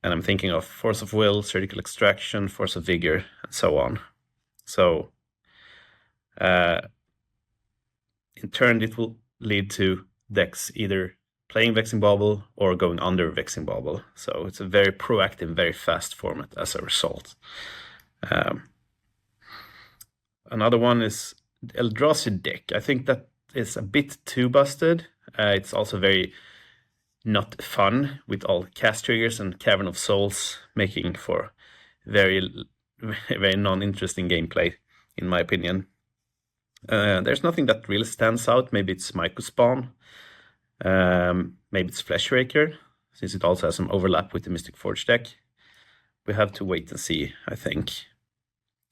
And I'm thinking of Force of Will, Surgical Extraction, Force of Vigor, and so on. So in turn, it will lead to decks either playing Vexing Bobble or going under Vexing Bobble. So it's a very proactive, very fast format as a result. Another one is Eldrazi deck. I think that is a bit too busted. It's also very not fun with all cast triggers and Cavern of Souls, making for very, very non-interesting gameplay, in my opinion. There's nothing that really stands out. Maybe it's Mycospawn. Maybe it's Fleshraker, since it also has some overlap with the Mystic Forge deck. We have to wait and see, I think.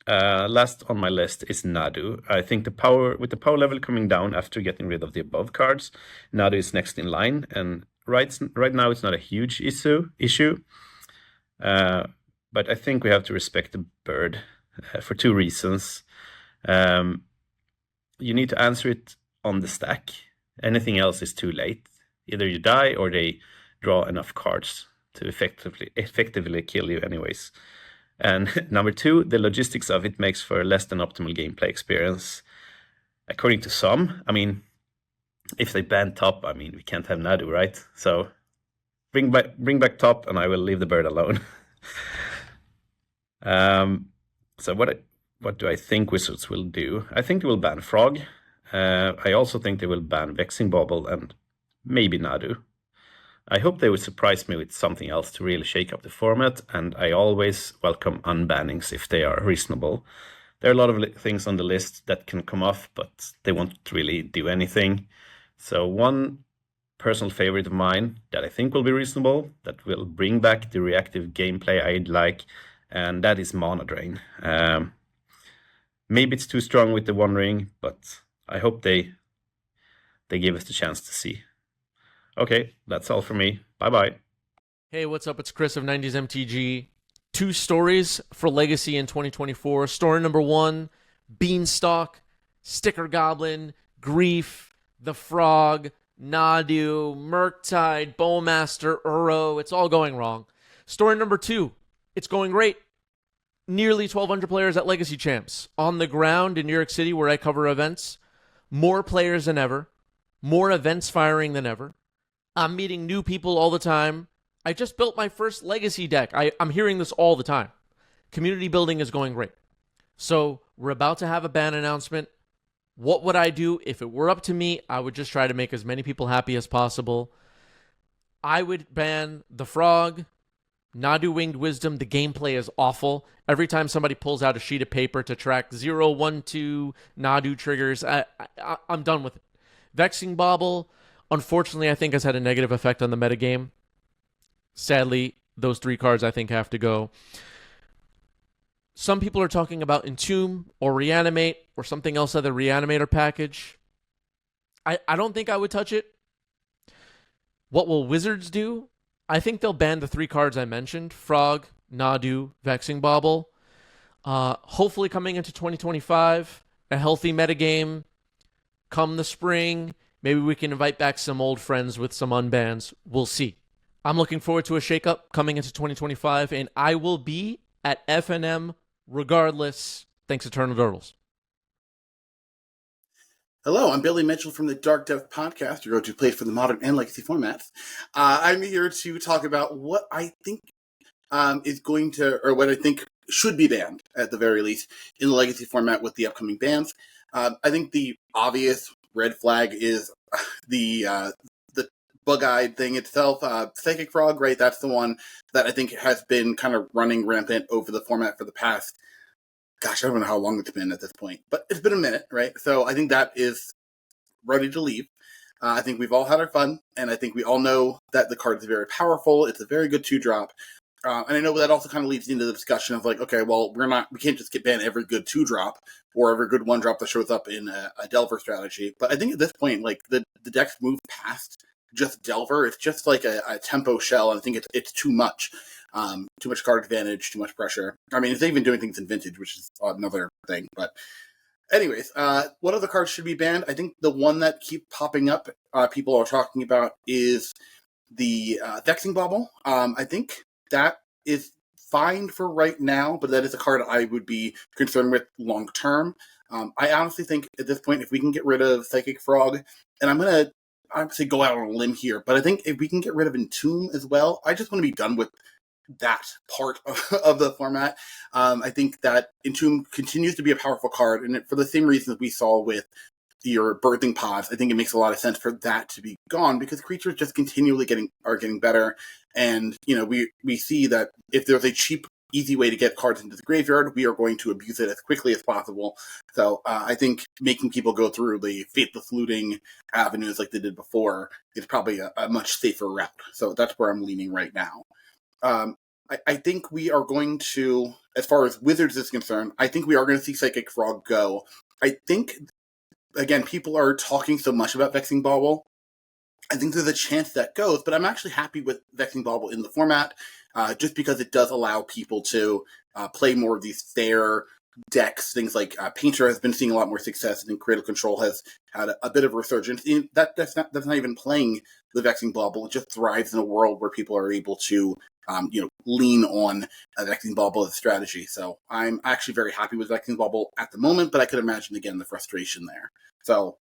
Last on my list is Nadu. I think with the power level coming down after getting rid of the above cards, Nadu is next in line, and right now it's not a huge issue. But I think we have to respect the bird for 2 reasons. You need to answer it on the stack. Anything else is too late. Either you die or they draw enough cards to effectively kill you anyways. And number 2, the logistics of it makes for less than optimal gameplay experience. According to some, I mean, if they ban top, I mean, we can't have Nadu, right? So bring back top and I will leave the bird alone. So what do I think Wizards will do? I think they will ban Frog. I also think they will ban Vexing Bobble and maybe Nadu. I hope they would surprise me with something else to really shake up the format, and I always welcome unbannings if they are reasonable. There are a lot of things on the list that can come off, but they won't really do anything. So one personal favorite of mine that I think will be reasonable, that will bring back the reactive gameplay I'd like, and that is Mana Drain. Maybe it's too strong with the One Ring, but I hope they give us the chance to see. Okay, that's all for me. Bye-bye. Hey, what's up? It's Chris of 90s MTG. 2 stories for Legacy in 2024. Story number 1, Beanstalk, Sticker Goblin, Grief, The Frog, Nadu, Murktide, Bowmaster, Uro. It's all going wrong. Story number 2, it's going great. Nearly 1,200 players at Legacy Champs. On the ground in New York City where I cover events. More players than ever. More events firing than ever. I'm meeting new people all the time. I just built my first Legacy deck. I'm hearing this all the time. Community building is going great. So we're about to have a ban announcement. What would I do? If it were up to me, I would just try to make as many people happy as possible. I would ban the Frog, Nadu Winged Wisdom. The gameplay is awful. Every time somebody pulls out a sheet of paper to track 0, 1, 2 Nadu triggers, I'm done with it. Vexing Bobble, unfortunately, I think has had a negative effect on the metagame. Sadly, those 3 cards I think have to go. Some people are talking about Entomb or Reanimate or something else other Reanimator package. I don't think I would touch it. What will Wizards do? I think they'll ban the 3 cards I mentioned: Frog, Nadu, Vexing Bobble. Hopefully coming into 2025, a healthy metagame. Come the spring, maybe we can invite back some old friends with some unbans. We'll see. I'm looking forward to a shakeup coming into 2025, and I will be at FNM regardless. Thanks, Eternal Turtles. Hello, I'm Billy Mitchell from the Dark Dev Podcast, your go-to place for the modern and legacy formats. I'm here to talk about what I think is going to, or what I think should be banned, at the very least, in the legacy format with the upcoming bans. I think the obvious red flag is the bug-eyed thing itself. Psychic Frog, right? That's the one that I think has been kind of running rampant over the format for the past, gosh, I don't know how long it's been at this point, but it's been a minute, right? So I think that is ready to leave. I think we've all had our fun, and I think we all know that the card is very powerful. It's a very good 2-drop. And I know that also kind of leads into the discussion of like, okay, well, we can't just get banned every good 2-drop or every good 1-drop that shows up in a Delver strategy. But I think at this point, like the decks move past just Delver. It's just like a tempo shell, and I think it's too much. Too much card advantage, too much pressure. I mean, it's even doing things in Vintage, which is another thing. But anyways, what other cards should be banned? I think the one that keep popping up, people are talking about, is the Vexing Bobble. I think that is fine for right now, but that is a card I would be concerned with long term. I honestly think at this point, if we can get rid of Psychic Frog, and I'm going to obviously go out on a limb here, but I think if we can get rid of Entomb as well, I just want to be done with that part of the format. I think that Entomb continues to be a powerful card, and for the same reasons we saw with your birthing pods, I think it makes a lot of sense for that to be gone, because creatures just continually are getting better. And we see that if there's a cheap, easy way to get cards into the graveyard, we are going to abuse it as quickly as possible. So I think making people go through the faithless looting avenues like they did before is probably a much safer route. So that's where I'm leaning right now. I think we are going to, as far as Wizards is concerned, I think we are going to see Psychic Frog go. I think, again, people are talking so much about Vexing Bauble. I think there's a chance that goes, but I'm actually happy with Vexing Bauble in the format, just because it does allow people to play more of these fair decks. Things like Painter has been seeing a lot more success. I think Cradle Control has had a bit of a resurgence. That's not even playing the Vexing Bauble. It just thrives in a world where people are able to lean on Vexing Bauble as a strategy. So I'm actually very happy with Vexing Bauble at the moment, but I could imagine, again, the frustration there. So,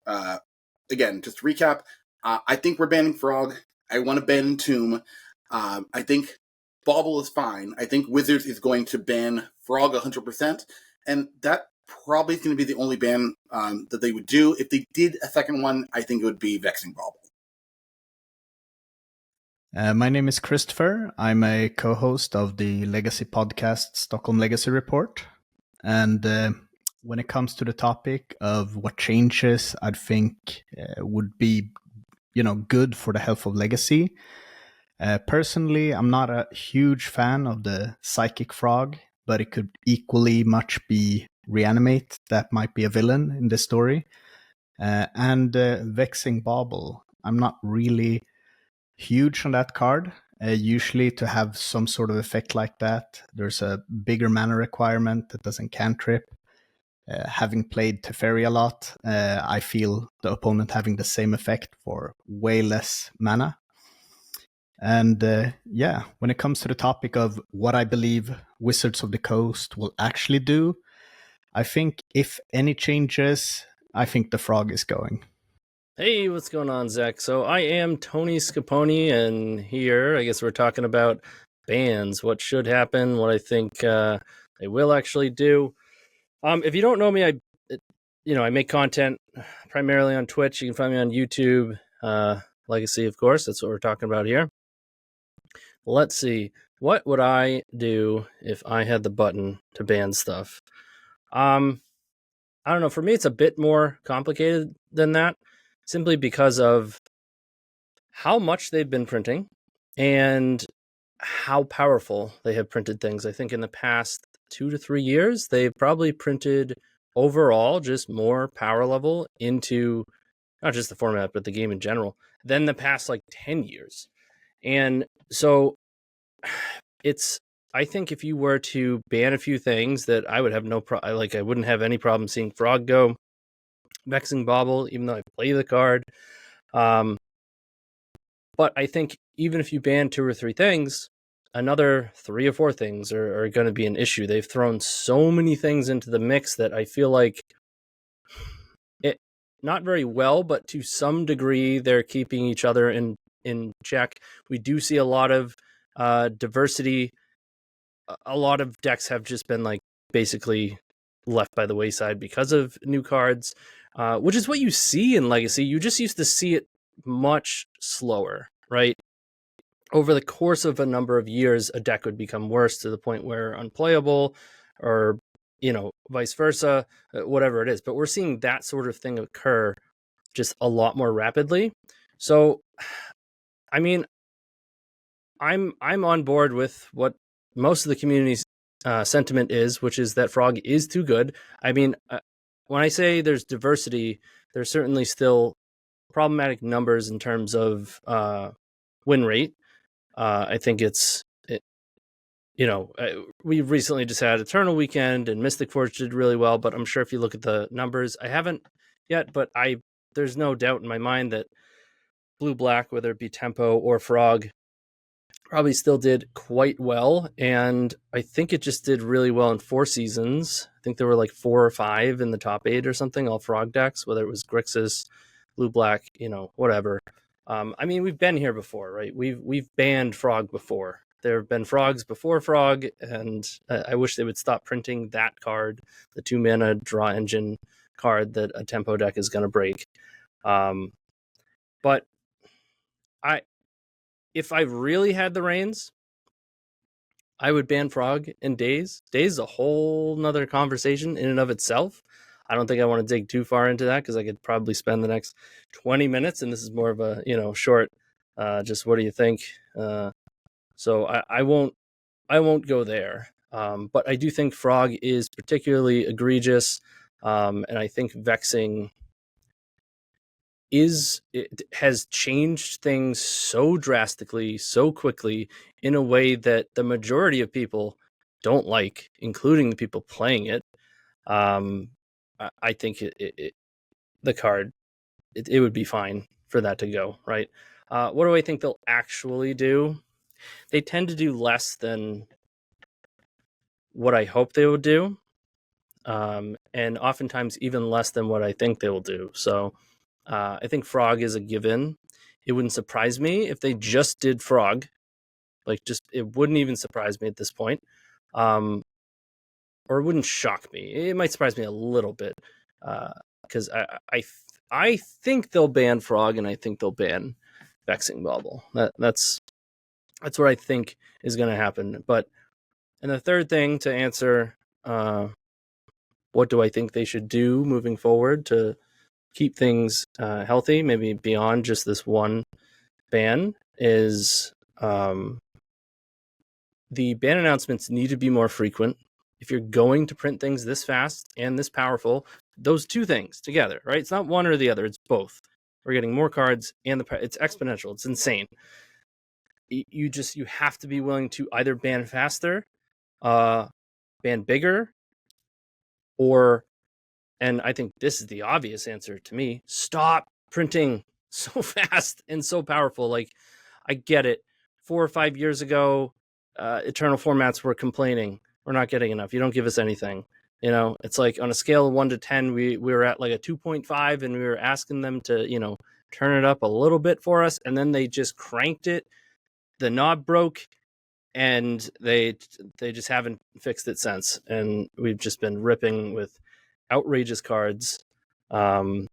again, just to recap, I think we're banning Frog. I want to ban Entomb. I think Bobble is fine. I think Wizards is going to ban Frog 100%, and that probably is going to be the only ban that they would do. If they did a second one, I think it would be Vexing Bobble. My name is Christopher. I'm a co-host of the legacy podcast Stockholm Legacy Report. And when it comes to the topic of what changes I think would be, good for the health of legacy, personally, I'm not a huge fan of the Psychic Frog, but it could equally much be Reanimate. That might be a villain in this story. And Vexing Bauble. I'm not really huge on that card. Usually to have some sort of effect like that, there's a bigger mana requirement that doesn't cantrip. Having played Teferi a lot, I feel the opponent having the same effect for way less mana. And when it comes to the topic of what I believe Wizards of the Coast will actually do, I think if any changes, I think the Frog is going. Hey, what's going on, Zach? So I am Tony Scaponi, and here, I guess we're talking about bans, what should happen, what I think they will actually do. If you don't know me, I make content primarily on Twitch. You can find me on YouTube, Legacy, of course. That's what we're talking about here. Let's see. What would I do if I had the button to ban stuff? I don't know. For me, it's a bit more complicated than that, simply because of how much they've been printing and how powerful they have printed things. I think in the past 2 to 3 years, they've probably printed overall just more power level into not just the format, but the game in general, than the past like 10 years. And so I think if you were to ban a few things that I would have I wouldn't have any problem seeing Frog go, Vexing Bobble, even though I play the card. But I think even if you ban 2 or 3 things, another 3 or 4 things are going to be an issue. They've thrown so many things into the mix that I feel like it, not very well, but to some degree, they're keeping each other in check. We do see a lot of diversity. A lot of decks have just been like basically left by the wayside because of new cards, which is what you see in Legacy. You just used to see it much slower, right? Over the course of a number of years, a deck would become worse to the point where unplayable, or vice versa, whatever it is. But we're seeing that sort of thing occur just a lot more rapidly. So, I mean, I'm on board with what most of the community's sentiment is, which is that Frog is too good. I mean, when I say there's diversity, there's certainly still problematic numbers in terms of win rate. I think we recently just had Eternal Weekend and Mystic Forge did really well, but I'm sure if you look at the numbers, I haven't yet, but there's no doubt in my mind that Blue-Black, whether it be Tempo or Frog, probably still did quite well. And I think it just did really well in 4 seasons. I think there were like 4 or 5 in the top 8 or something, all Frog decks, whether it was Grixis, Blue-Black, whatever. I mean, we've been here before, right? We've banned Frog before. There have been Frogs before Frog, and I wish they would stop printing that card, the 2-mana draw engine card that a Tempo deck is going to break. But if I really had the reins, I would ban Frog in Days. Days is a whole nother conversation in and of itself. I don't think I want to dig too far into that because I could probably spend the next 20 minutes, and this is more of a short. Just what do you think? So I won't go there. But I do think Frog is particularly egregious, and I think Vexing has changed things so drastically, so quickly, in a way that the majority of people don't like, including the people playing it. I think the card, it would be fine for that to go, right? What do I think they'll actually do? They tend to do less than what I hope they would do, and oftentimes even less than what I think they will do. So I think Frog is a given. It wouldn't surprise me if they just did Frog. It wouldn't even surprise me at this point. Or it wouldn't shock me. It might surprise me a little bit because I think they'll ban Frog, and I think they'll ban Vexing Bauble. That's what I think is going to happen. And the third thing to answer, what do I think they should do moving forward to keep things healthy, maybe beyond just this one ban, is the ban announcements need to be more frequent. If you're going to print things this fast and this powerful, those two things together, right? It's not one or the other, it's both. We're getting more cards and it's exponential. It's insane. You have to be willing to either ban faster, ban bigger, and I think this is the obvious answer to me, stop printing so fast and so powerful. Like, I get it. 4 or 5 years ago, Eternal formats were complaining, we're not getting enough. You don't give us anything. It's like on a scale of 1 to 10, we were at like a 2.5, and we were asking them to, turn it up a little bit for us. And then they just cranked it. The knob broke, and they just haven't fixed it since. And we've just been ripping with outrageous cards. And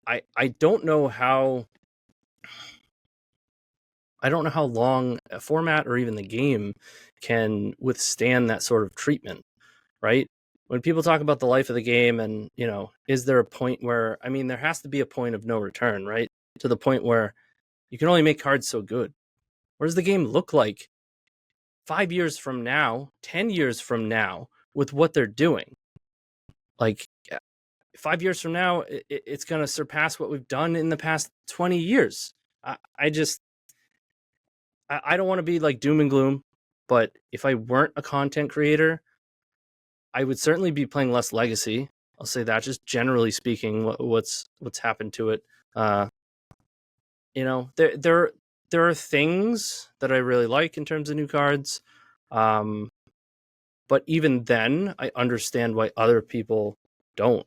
I don't know how long a format or even the game can withstand that sort of treatment, right? When people talk about the life of the game and, is there a point where, there has to be a point of no return, right? To the point where you can only make cards so good. What does the game look like 5 years from now, 10 years from now, with what they're doing? Like, 5 years from now, it's going to surpass what we've done in the past 20 years. I don't want to be like doom and gloom, but if I weren't a content creator, I would certainly be playing less Legacy. I'll say that, just generally speaking, what's happened to it. There are things that I really like in terms of new cards, but even then, I understand why other people don't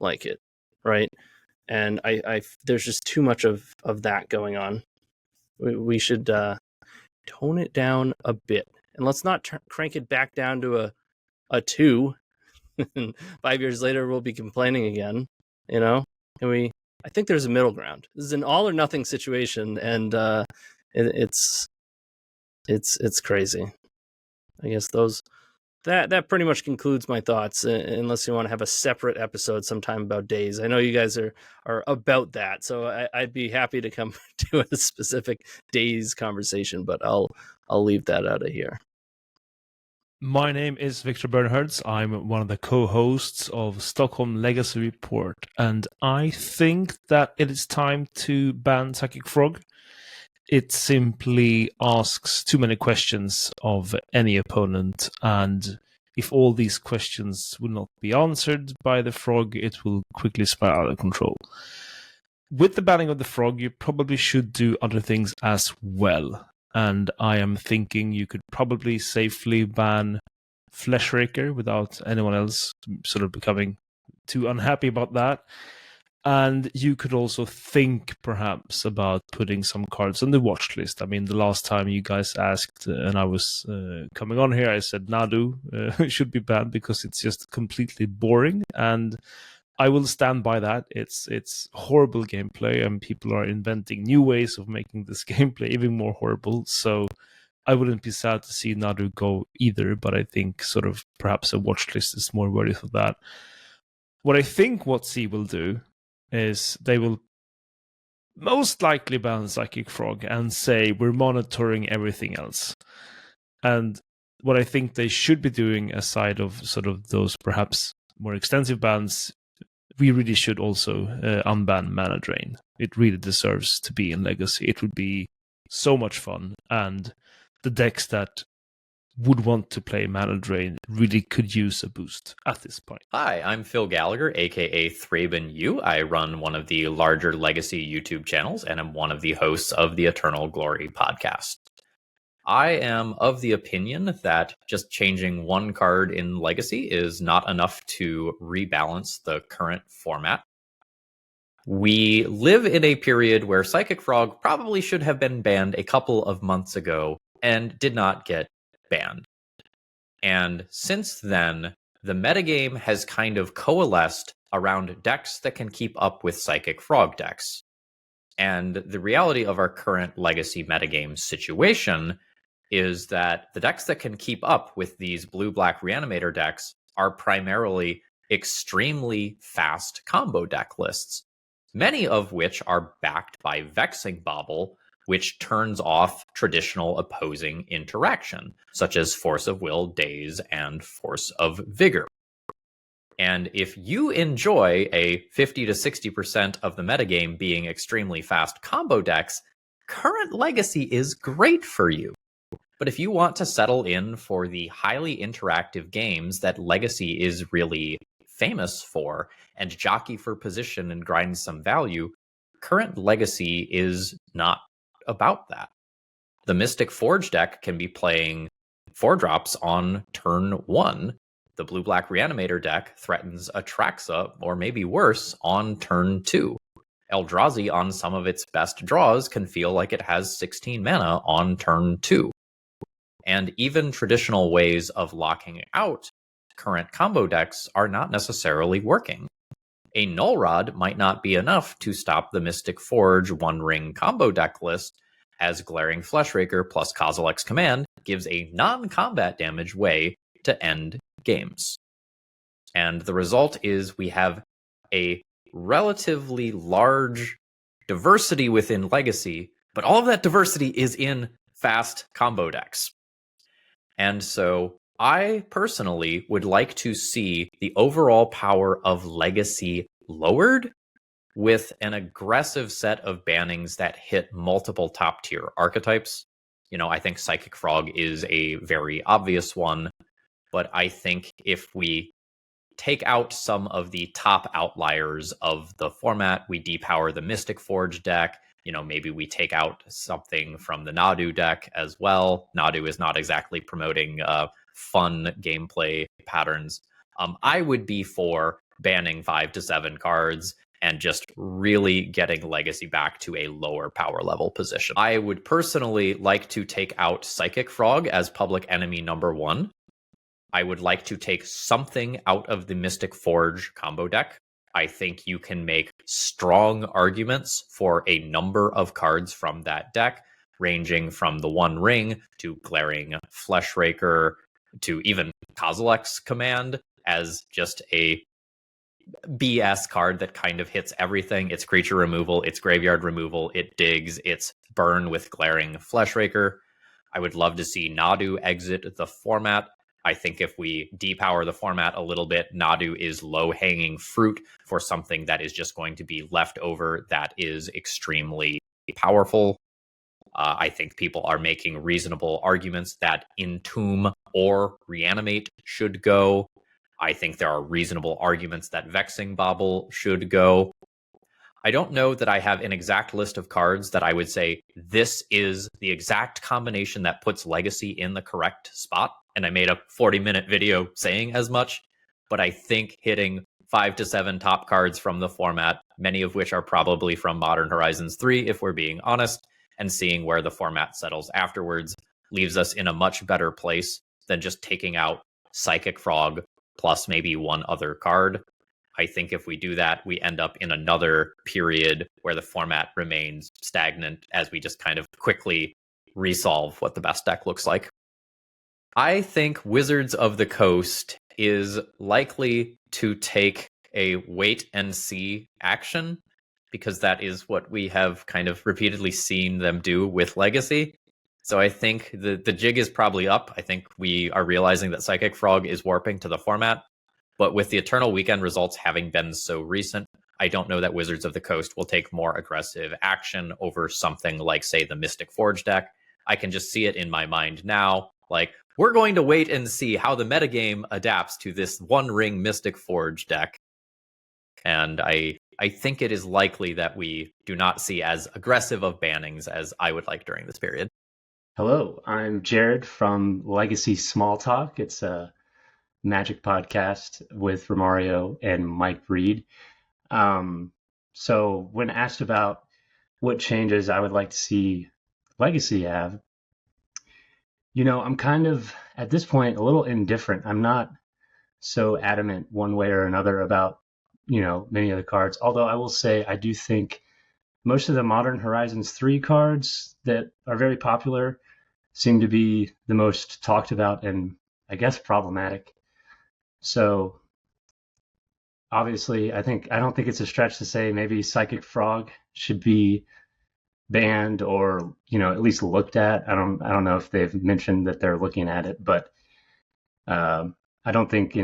like it, right? And I there's just too much of that going on. We should tone it down a bit, and let's not crank it back down to a 2. And 5 years later, we'll be complaining again. Can we? I think there's a middle ground. This is an all or nothing situation, and it's crazy. I guess that pretty much concludes my thoughts. Unless you want to have a separate episode sometime about days, I know you guys are about that, so I'd be happy to come to a specific days conversation, but I'll leave that out of here. My name is Victor Bernhards. I'm one of the co-hosts of Stockholm Legacy Report, and I think that it is time to ban Psychic Frog. It simply asks too many questions of any opponent, and if all these questions will not be answered by the frog, it will quickly spiral out of control. With the banning of the frog, you probably should do other things as well. And I am thinking you could probably safely ban Fleshraker without anyone else sort of becoming too unhappy about that. And you could also think perhaps about putting some cards on the watch list. I mean, the last time you guys asked and I was coming on here, I said Nadu should be banned because it's just completely boring. And I will stand by that. It's horrible gameplay, and people are inventing new ways of making this gameplay even more horrible. So I wouldn't be sad to see Nadu go either, but I think sort of perhaps a watch list is more worthy for that. What I think WOTC will do is they will most likely ban Psychic Frog and say we're monitoring everything else. And what I think they should be doing, aside of sort of those perhaps more extensive bans, we really should also unban Mana Drain. It really deserves to be in Legacy. It would be so much fun, and the decks that would want to play Mana Drain really could use a boost at this point. Hi, I'm Phil Gallagher, aka Thraben U. I run one of the larger Legacy YouTube channels, and I'm one of the hosts of the Eternal Glory podcast. I am of the opinion that just changing one card in Legacy is not enough to rebalance the current format. We live in a period where Psychic Frog probably should have been banned a couple of months ago and did not get banned. And since then, the metagame has kind of coalesced around decks that can keep up with Psychic Frog decks. And the reality of our current Legacy metagame situation is that the decks that can keep up with these blue-black Reanimator decks are primarily extremely fast combo deck lists, many of which are backed by Vexing Bobble, which turns off traditional opposing interaction, such as Force of Will, Daze, and Force of Vigor. And if you enjoy a 50 to 60% of the metagame being extremely fast combo decks, current Legacy is great for you. But if you want to settle in for the highly interactive games that Legacy is really famous for and jockey for position and grind some value, current Legacy is not about that. The Mystic Forge deck can be playing 4-drops on turn 1. The blue-black Reanimator deck threatens Atraxa, or maybe worse, on turn 2. Eldrazi on some of its best draws can feel like it has 16 mana on turn 2. And even traditional ways of locking out current combo decks are not necessarily working. A Null Rod might not be enough to stop the Mystic Forge one-ring combo deck list, as Glaring Fleshraker plus Kozilek's Command gives a non-combat damage way to end games. And the result is we have a relatively large diversity within Legacy, but all of that diversity is in fast combo decks. And so I personally would like to see the overall power of Legacy lowered with an aggressive set of bannings that hit multiple top tier archetypes. I think Psychic Frog is a very obvious one, but I think if we take out some of the top outliers of the format, we depower the Mystic Forge deck, maybe we take out something from the Nadu deck as well. Nadu is not exactly promoting fun gameplay patterns. I would be for banning 5 to 7 cards and just really getting Legacy back to a lower power level position. I would personally like to take out Psychic Frog as public enemy number 1. I would like to take something out of the Mystic Forge combo deck. I think you can make strong arguments for a number of cards from that deck, ranging from the One Ring to Glaring Fleshraker to even Kozilek's Command as just a BS card that kind of hits everything. It's creature removal, it's graveyard removal, it digs, it's burn with Glaring Fleshraker. I would love to see Nadu exit the format. I think if we depower the format a little bit, Nadu is low-hanging fruit for something that is just going to be left over that is extremely powerful. I think people are making reasonable arguments that Entomb or Reanimate should go. I think there are reasonable arguments that Vexing Bobble should go. I don't know that I have an exact list of cards that I would say this is the exact combination that puts Legacy in the correct spot. And I made a 40-minute video saying as much. But I think hitting 5 to 7 top cards from the format, many of which are probably from Modern Horizons 3, if we're being honest, and seeing where the format settles afterwards leaves us in a much better place than just taking out Psychic Frog plus maybe one other card. I think if we do that, we end up in another period where the format remains stagnant as we just kind of quickly resolve what the best deck looks like. I think Wizards of the Coast is likely to take a wait and see action, because that is what we have kind of repeatedly seen them do with Legacy. So I think the jig is probably up. I think we are realizing that Psychic Frog is warping to the format. But with the Eternal Weekend results having been so recent, I don't know that Wizards of the Coast will take more aggressive action over something like, say, the Mystic Forge deck. I can just see it in my mind now. Like, we're going to wait and see how the metagame adapts to this One Ring Mystic Forge deck. And I think it is likely that we do not see as aggressive of bannings as I would like during this period. Hello, I'm Jared from Legacy Small Talk. It's a Magic podcast with Romario and Mike Reed. So when asked about what changes I would like to see Legacy have, I'm kind of, at this point, a little indifferent. I'm not so adamant one way or another about, many of the cards. Although I will say I do think most of the Modern Horizons 3 cards that are very popular seem to be the most talked about and, I guess, problematic. So obviously, I don't think it's a stretch to say maybe Psychic Frog should be banned or, at least looked at. I don't know if they've mentioned that they're looking at it, but I don't think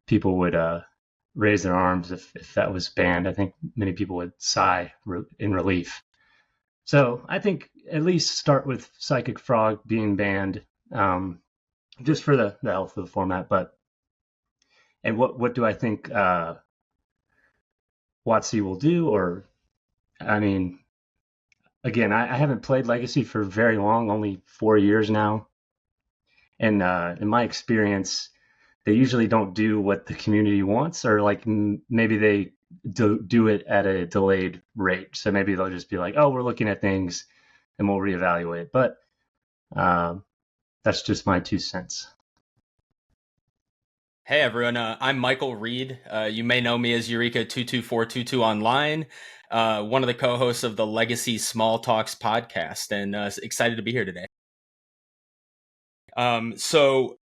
people would raise their arms if that was banned. I think many people would sigh in relief. So I think at least start with Psychic Frog being banned, just for the health of the format. And what do I think WOTC will do? Or, I mean, again, I haven't played Legacy for very long, only 4 years now. And in my experience, they usually don't do what the community wants, or like maybe they do it at a delayed rate. So maybe they'll just be like, oh, we're looking at things and we'll reevaluate. But that's just my 2 cents. Hey everyone, I'm Michael Reed. You may know me as Eureka22422 online, one of the co-hosts of the Legacy Small Talks podcast, and excited to be here today. So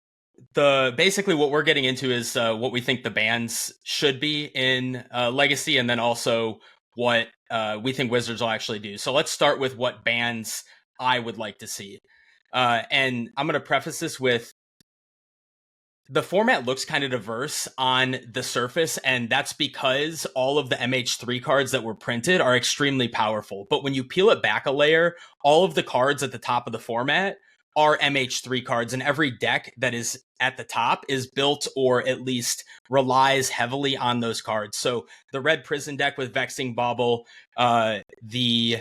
basically what we're getting into is what we think the bans should be in Legacy, and then also what we think Wizards will actually do. So let's start with what bans I would like to see. And I'm going to preface this with the format looks kind of diverse on the surface, and that's because all of the MH3 cards that were printed are extremely powerful. But when you peel it back a layer, all of the cards at the top of the format are MH3 cards, and every deck that is at the top is built or at least relies heavily on those cards. So the Red Prison deck with Vexing, Bobble, the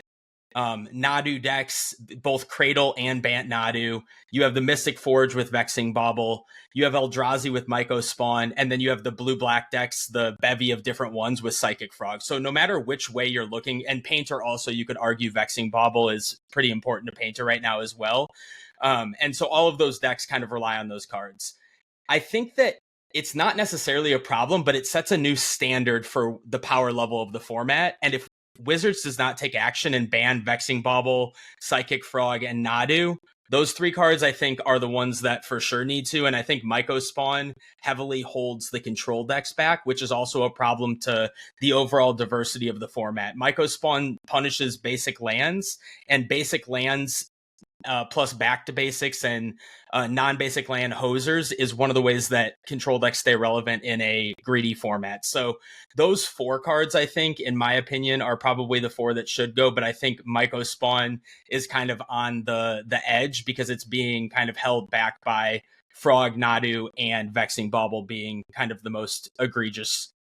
Nadu decks, both Cradle and Bant Nadu. You have the Mystic Forge with Vexing Bauble. You have Eldrazi with Myco Spawn. And then you have the blue-black decks, the bevy of different ones with Psychic Frog. So no matter which way you're looking, and Painter also, you could argue Vexing Bauble is pretty important to Painter right now as well. And so all of those decks kind of rely on those cards. I think that it's not necessarily a problem, but it sets a new standard for the power level of the format. And if Wizards does not take action and ban Vexing Bauble, Psychic Frog, and Nadu, those 3 cards I think are the ones that for sure need to. And I think Myco Spawn heavily holds the control decks back, which is also a problem to the overall diversity of the format. Myco Spawn punishes basic lands, and basic lands plus back to basics and non-basic land hosers is one of the ways that control decks stay relevant in a greedy format. So those 4 cards, I think, in my opinion, are probably the 4 that should go. But I think Myco Spawn is kind of on the edge because it's being kind of held back by Frog, Nadu, and Vexing Bauble being kind of the most egregious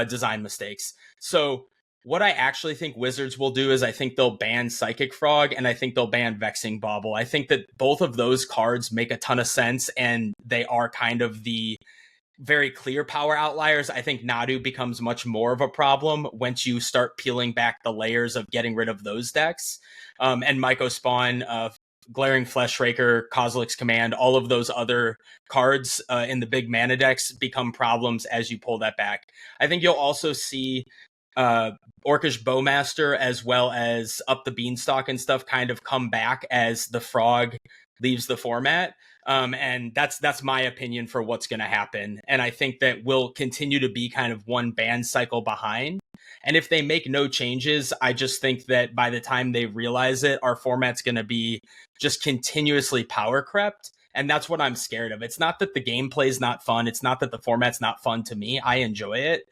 design mistakes. So what I actually think Wizards will do is I think they'll ban Psychic Frog and I think they'll ban Vexing Bauble. I think that both of those cards make a ton of sense and they are kind of the very clear power outliers. I think Nadu becomes much more of a problem once you start peeling back the layers of getting rid of those decks. And Myco Spawn, Glaring Fleshraker, Kozilek's Command, all of those other cards in the big mana decks become problems as you pull that back. I think you'll also see Orcish Bowmaster as well as Up the Beanstalk and stuff kind of come back as the frog leaves the format. And that's my opinion for what's going to happen. And I think that we'll continue to be kind of one ban cycle behind. And if they make no changes, I just think that by the time they realize it, our format's going to be just continuously power crept. And that's what I'm scared of. It's not that the gameplay is not fun. It's not that the format's not fun to me. I enjoy it.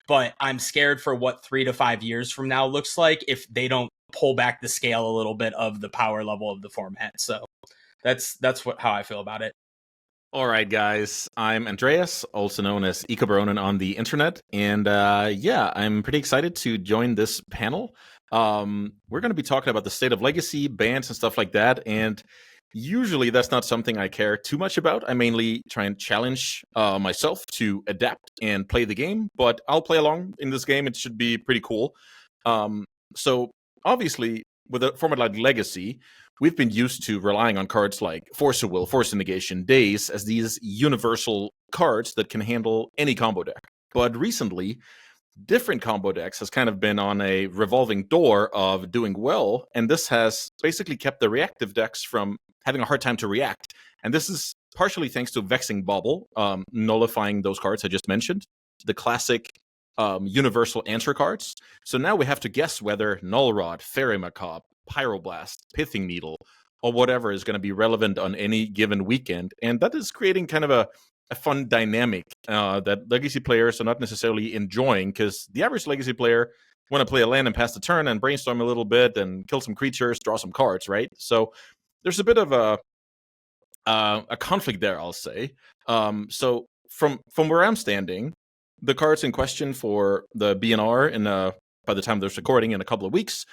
But I'm scared for what 3 to 5 years from now looks like if they don't pull back the scale a little bit of the power level of the format. So that's how I feel about it. All right, guys. I'm Andreas, also known as Ecobaronin on the internet. And yeah, I'm pretty excited to join this panel. We're going to be talking about the state of legacy, bans, and stuff like that. And usually that's not something I care too much about. I mainly try and challenge myself to adapt and play the game, but I'll play along in this game. It should be pretty cool. So obviously, with a format like Legacy, we've been used to relying on cards like Force of Will, Force of Negation, Daze as these universal cards that can handle any combo deck. But recently, different combo decks has kind of been on a revolving door of doing well, and this has basically kept the reactive decks from having a hard time to react. And this is partially thanks to Vexing Bobble, nullifying those cards I just mentioned, the classic universal answer cards. So now we have to guess whether Null Rod, Fairy Macabre, Pyroblast, Pithing Needle, or whatever is going to be relevant on any given weekend. And that is creating kind of a fun dynamic that Legacy players are not necessarily enjoying, because the average Legacy player want to play a land and pass the turn and brainstorm a little bit and kill some creatures, draw some cards, right? So there's a bit of a conflict there, I'll say. So from where I'm standing, the cards in question for the BNR by the time of this recording in a couple of weeks,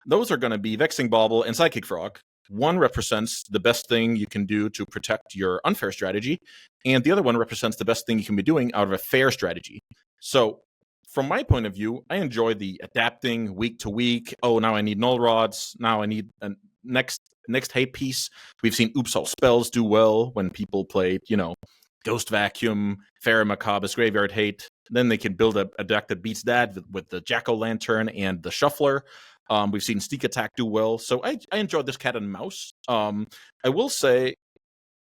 those are going to be Vexing Bauble and Psychic Frog. One represents the best thing you can do to protect your unfair strategy, and the other one represents the best thing you can be doing out of a fair strategy. So from my point of view, I enjoy the adapting week to week. Oh, now I need Null Rods. Now I need a next hate piece. We've seen Oops All Spells do well when people played, Ghost Vacuum, Fairy Macabre's Graveyard Hate. Then they can build a deck that beats that with the Jack-O-Lantern and the Shuffler. We've seen Sneak Attack do well. So I enjoyed this cat and mouse. I will say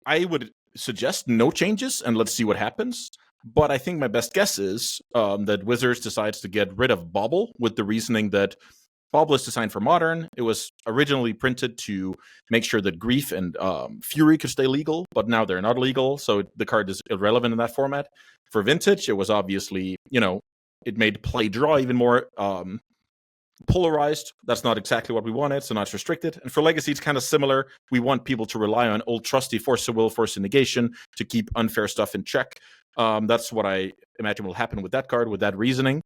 I would suggest no changes and let's see what happens. But I think my best guess is that Wizards decides to get rid of Bobble with the reasoning that Bauble is designed for Modern. It was originally printed to make sure that Grief and Fury could stay legal, but now they're not legal, so the card is irrelevant in that format. For Vintage, it was obviously, it made play draw even more polarized. That's not exactly what we wanted, so now it's restricted. And for Legacy, it's kind of similar. We want people to rely on old trusty Force of Will, Force of Negation to keep unfair stuff in check. That's what I imagine will happen with that card, with that reasoning.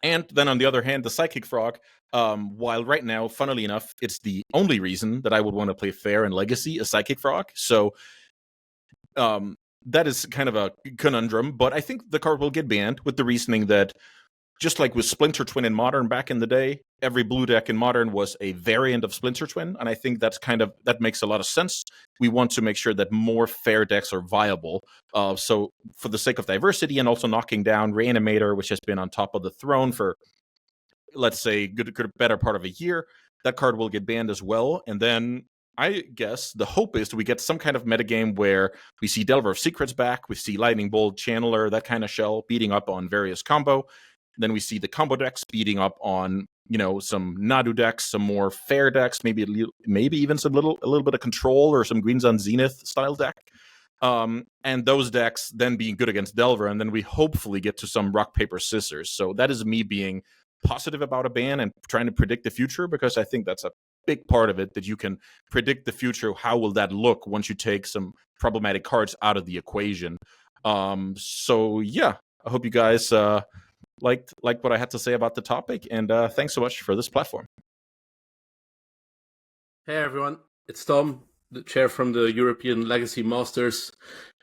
And then on the other hand, the Psychic Frog, while right now, funnily enough, it's the only reason that I would want to play fair in Legacy, a Psychic Frog. So that is kind of a conundrum, but I think the card will get banned with the reasoning that just like with Splinter Twin in Modern back in the day, every blue deck in Modern was a variant of Splinter Twin, and I think that makes a lot of sense. We want to make sure that more fair decks are viable. So for the sake of diversity and also knocking down Reanimator, which has been on top of the throne for, let's say, good better part of a year, that card will get banned as well. And then I guess the hope is that we get some kind of metagame where we see Delver of Secrets back, we see Lightning Bolt, Channeler, that kind of shell beating up on various combo. Then we see the combo decks beating up on, some Nadu decks, some more fair decks, maybe even a little bit of Control or some Greens on Zenith style deck. And those decks then being good against Delver, and then we hopefully get to some rock, paper, scissors. So that is me being positive about a ban and trying to predict the future, because I think that's a big part of it, that you can predict the future. How will that look once you take some problematic cards out of the equation? So yeah, I hope you guys liked what I had to say about the topic, and thanks so much for this platform. Hey everyone, it's Tom, the chair from the European Legacy Masters,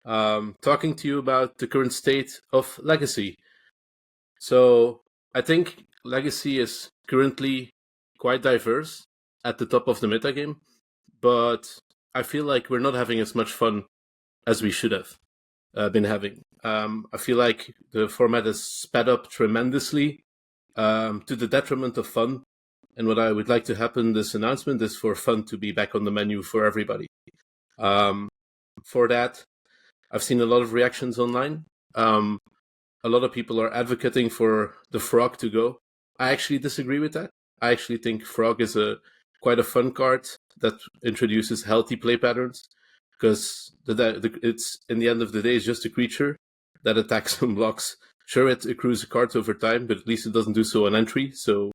talking to you about the current state of Legacy. So I think Legacy is currently quite diverse at the top of the metagame, but I feel like we're not having as much fun as we should have been having. I feel like the format has sped up tremendously to the detriment of fun. And what I would like to happen this announcement is for fun to be back on the menu for everybody. For that, I've seen a lot of reactions online. A lot of people are advocating for the Frog to go. I actually disagree with that. I actually think Frog is quite a fun card that introduces healthy play patterns, because it's, in the end of the day, it's just a creature that attacks and blocks. Sure, it accrues cards over time, but at least it doesn't do so on entry, so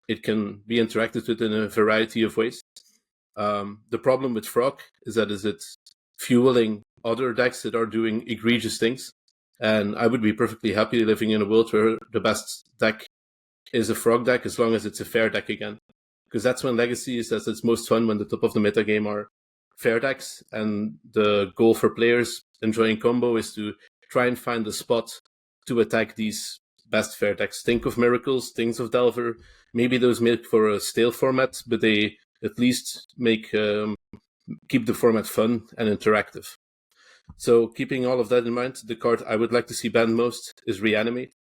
it can be interacted with in a variety of ways. The problem with Frog is that it's fueling other decks that are doing egregious things, and I would be perfectly happy living in a world where the best deck is a Frog deck, as long as it's a fair deck again. Because that's when Legacy is at its most fun, when the top of the metagame are fair decks, and the goal for players enjoying combo is to try and find a spot to attack these best fair decks. Think of Miracles, think of Delver. Maybe those make for a stale format, but they at least keep the format fun and interactive. So keeping all of that in mind, the card I would like to see banned most is Reanimate.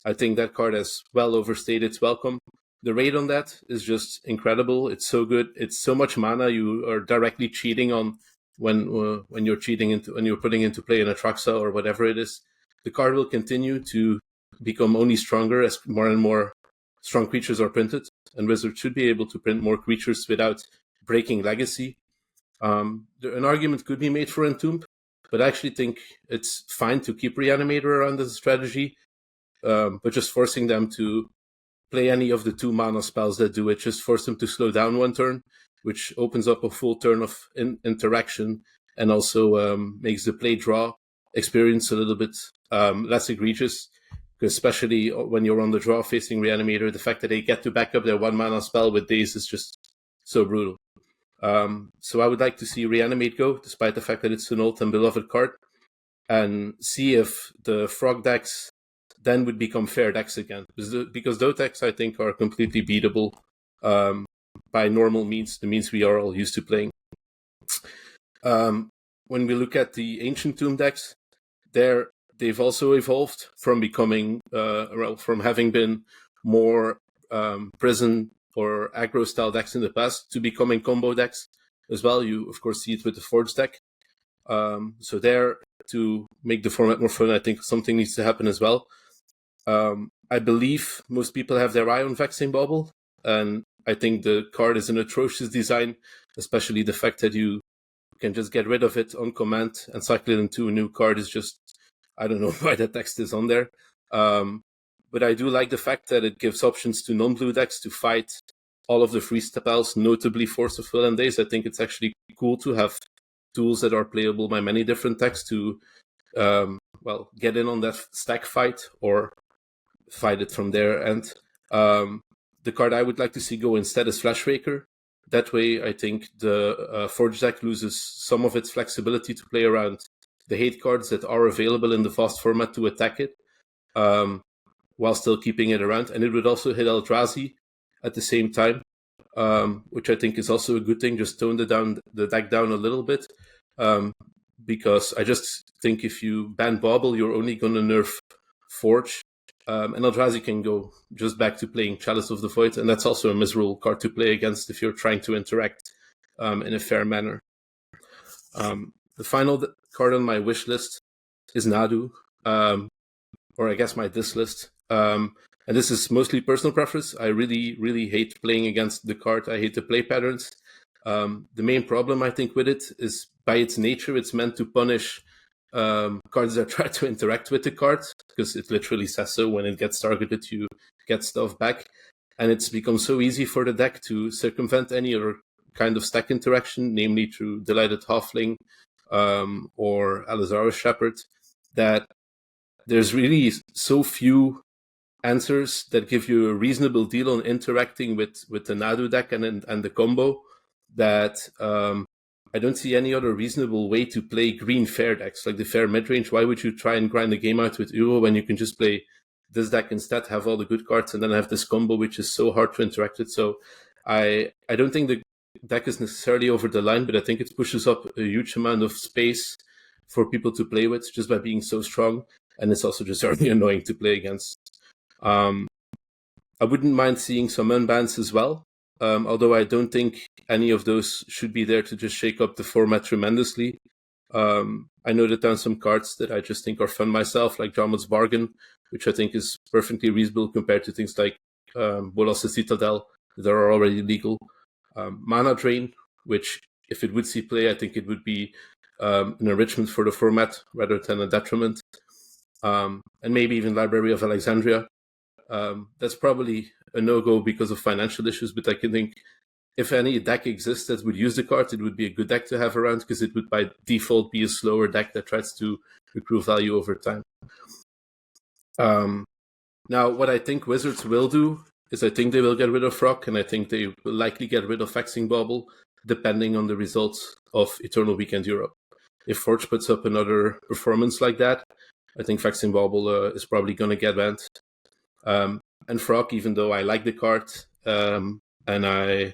I think that card has well overstayed its welcome. The rate on that is just incredible. It's so good. It's so much mana you are directly cheating on when you're putting into play an Atraxa or whatever it is. The card will continue to become only stronger as more and more strong creatures are printed, and Wizards should be able to print more creatures without breaking Legacy. An argument could be made for Entomb, but I actually think it's fine to keep Reanimator around as a strategy, but just forcing them to play any of the 2 mana spells that do it. Just force them to slow down 1 turn, which opens up a full turn of interaction, and also makes the play draw experience a little bit less egregious, especially when you're on the draw facing Reanimator. The fact that they get to back up their 1 mana spell with Daze is just so brutal. So I would like to see Reanimate go, despite the fact that it's an old and beloved card, and see if the Frog decks then would become fair decks again. Because those decks, I think, are completely beatable by normal means, the means we are all used to playing. When we look at the Ancient Tomb decks, they've also evolved from becoming, from having been more prison or aggro style decks in the past to becoming combo decks as well. You, of course, see it with the Forge deck. So there, to make the format more fun, I think something needs to happen as well. I believe most people have their eye on Vexing Bobble. and I think the card is an atrocious design, especially the fact that you can just get rid of it on command and cycle it into a new card is just, I don't know why that text is on there. But I do like the fact that it gives options to non-blue decks to fight all of the free spells, notably Force of Will and Daze. I think it's actually cool to have tools that are playable by many different decks to, get in on that stack fight or fight it from there. And the card I would like to see go instead is Flashraker. That way, I think the Forge deck loses some of its flexibility to play around the hate cards that are available in the fast format to attack it, while still keeping it around. And it would also hit Eldrazi at the same time, which I think is also a good thing. Just tone the deck down a little bit, because I just think if you ban Bobble, you're only going to nerf Forge. And Eldrazi can go just back to playing Chalice of the Void, and that's also a miserable card to play against if you're trying to interact in a fair manner. The final card on my wish list is Nadu, or I guess my diss list. And this is mostly personal preference. I really, really hate playing against the card. I hate the play patterns. The main problem, I think, with it is by its nature, it's meant to punish cards that try to interact with the card, because it literally says so. When it gets targeted, you get stuff back. And it's become so easy for the deck to circumvent any other kind of stack interaction, namely through Delighted Halfling or Alizara's Shepherd, that there's really so few answers that give you a reasonable deal on interacting with the Nadu deck and the combo that I don't see any other reasonable way to play green fair decks, like the fair mid-range. Why would you try and grind the game out with Uro when you can just play this deck instead, have all the good cards, and then have this combo, which is so hard to interact with? So I don't think the deck is necessarily over the line, but I think it pushes up a huge amount of space for people to play with just by being so strong. And it's also just very annoying to play against. I wouldn't mind seeing some unbans as well. Although I don't think any of those should be there to just shake up the format tremendously. I noted down some cards that I just think are fun myself, like Jarmon's Bargain, which I think is perfectly reasonable compared to things like Bolas' Citadel that are already legal. Mana Drain, which if it would see play, I think it would be an enrichment for the format rather than a detriment. And maybe even Library of Alexandria. That's probably a no-go because of financial issues, but I can think if any deck exists that would use the card, it would be a good deck to have around, because it would by default be a slower deck that tries to accrue value over time. Now, what I think Wizards will do is I think they will get rid of Frog, and I think they will likely get rid of Vexing Bobble, depending on the results of Eternal Weekend Europe. If Forge puts up another performance like that, I think Vexing Bobble is probably going to get banned. And Frog, even though I like the card, and I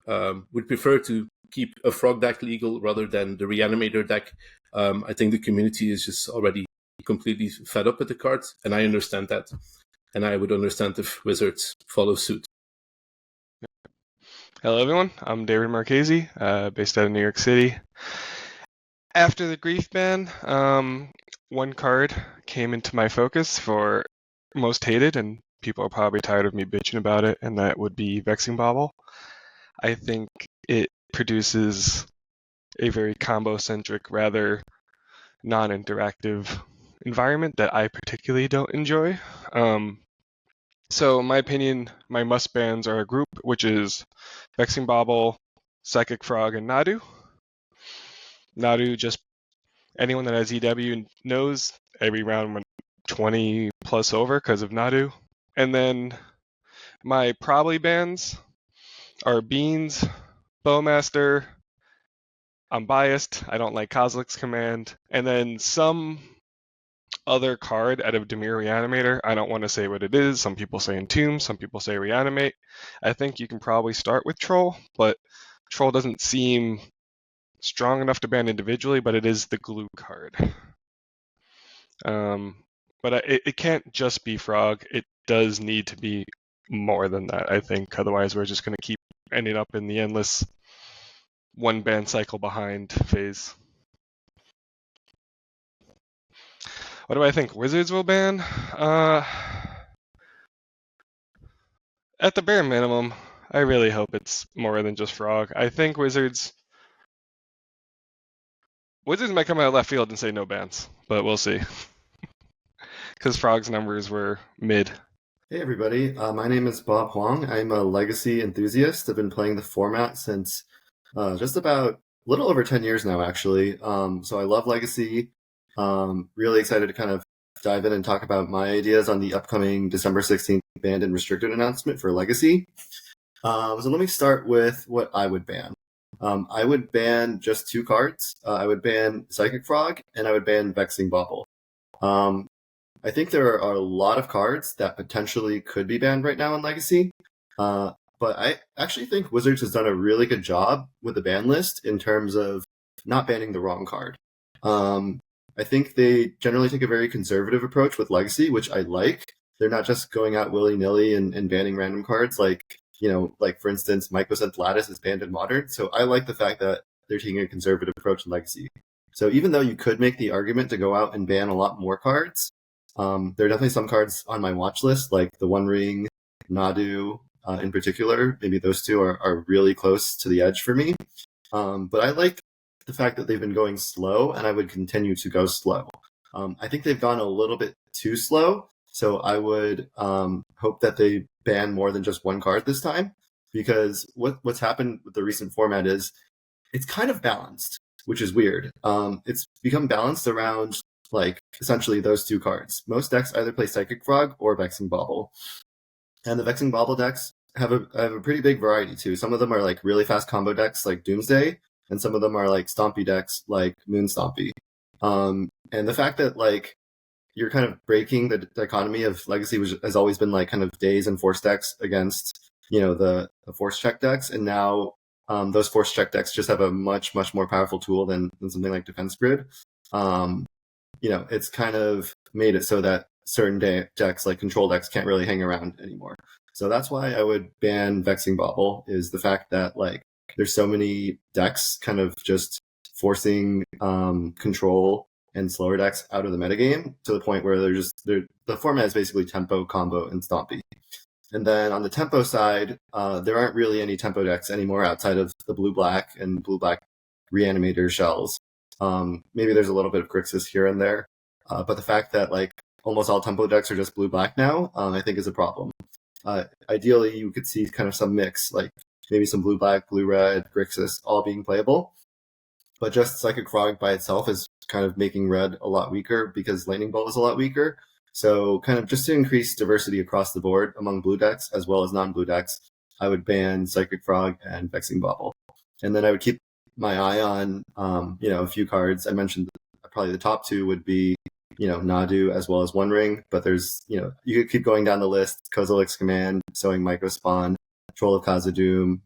would prefer to keep a Frog deck legal rather than the Reanimator deck, I think the community is just already completely fed up with the card, and I understand that. And I would understand if Wizards follow suit. Hello, everyone. I'm David Marchese, based out of New York City. After the Grief ban, one card came into my focus for most hated, and people are probably tired of me bitching about it, and that would be Vexing Bauble. I think it produces a very combo-centric, rather non-interactive environment that I particularly don't enjoy. So in my opinion, my must-bans are a group, which is Vexing Bauble, Psychic Frog, and Nadu. Nadu, just anyone that has EW knows every round went 20 plus over because of Nadu. And then my probably bans are Beans, Bowmaster, I'm biased, I don't like Kozilek's Command, and then some other card out of Dimir Reanimator. I don't want to say what it is. Some people say Entomb, some people say Reanimate. I think you can probably start with Troll, but Troll doesn't seem strong enough to ban individually, but it is the glue card. But it can't just be Frog. It does need to be more than that, I think. Otherwise, we're just going to keep ending up in the endless one ban cycle behind phase. What do I think Wizards will ban? At the bare minimum, I really hope it's more than just Frog. I think Wizards might come out of left field and say no bans, but we'll see. Because Frog's numbers were mid. Hey everybody, my name is Bob Huang. I'm a Legacy enthusiast. I've been playing the format since just about a little over 10 years now, actually. So I love Legacy. Really excited to kind of dive in and talk about my ideas on the upcoming December 16th banned and restricted announcement for Legacy. So let me start with what I would ban. I would ban just 2 cards. I would ban Psychic Frog, and I would ban Vexing Bobble. I think there are a lot of cards that potentially could be banned right now in Legacy, but I actually think Wizards has done a really good job with the ban list in terms of not banning the wrong card. I think they generally take a very conservative approach with Legacy, which I like. They're not just going out willy-nilly and banning random cards like for instance, Mycosynth Lattice is banned in Modern. So I like the fact that they're taking a conservative approach in Legacy. So even though you could make the argument to go out and ban a lot more cards, there are definitely some cards on my watch list, like the One Ring, Nadu in particular. Maybe those 2 are really close to the edge for me. But I like the fact that they've been going slow, and I would continue to go slow. I think they've gone a little bit too slow, so I would hope that they ban more than just 1 card this time, because what's happened with the recent format is it's kind of balanced, which is weird. It's become balanced around essentially those 2 cards. Most decks either play Psychic Frog or Vexing Bobble. And the Vexing Bobble decks have a pretty big variety too. Some of them are really fast combo decks like Doomsday, and some of them are Stompy decks like Moon Stompy. And the fact that you're kind of breaking the dichotomy of Legacy, which has always been kind of Daze and Force decks against the Force check decks, and now those Force check decks just have a much more powerful tool than something like Defense Grid. It's kind of made it so that certain decks, like control decks, can't really hang around anymore. So that's why I would ban Vexing Bobble, is the fact that there's so many decks kind of just forcing control and slower decks out of the metagame to the point where the format is basically tempo, combo, and stompy. And then on the tempo side, there aren't really any tempo decks anymore outside of the blue-black and blue-black reanimator shells. Maybe there's a little bit of Grixis here and there, but the fact that almost all tempo decks are just blue-black now, I think is a problem. Ideally, you could see kind of some mix, maybe some blue-black, blue-red, Grixis, all being playable. But just Psychic Frog by itself is kind of making red a lot weaker because Lightning Bolt is a lot weaker. So kind of just to increase diversity across the board among blue decks as well as non-blue decks, I would ban Psychic Frog and Vexing Bobble. And then I would keep my eye on, a few cards. I mentioned probably the top 2 would be, Nadu as well as One Ring. But there's, you could keep going down the list. Kozilek's Command, Sowing Microspawn, Troll of Khazad-dûm.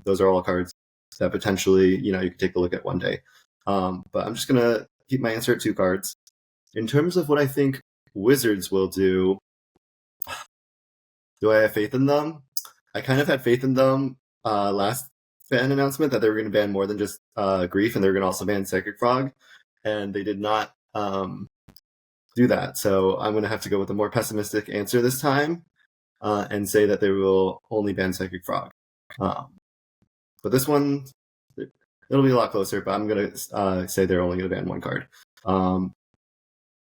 Those are all cards that potentially, you could take a look at one day. But I'm just going to keep my answer at 2 cards. In terms of what I think Wizards will do I have faith in them? I kind of had faith in them last ban announcement that they were going to ban more than just Grief, and they were going to also ban Psychic Frog, and they did not do that. So I'm going to have to go with a more pessimistic answer this time and say that they will only ban Psychic Frog. But this one, it'll be a lot closer, but I'm going to say they're only going to ban 1 card.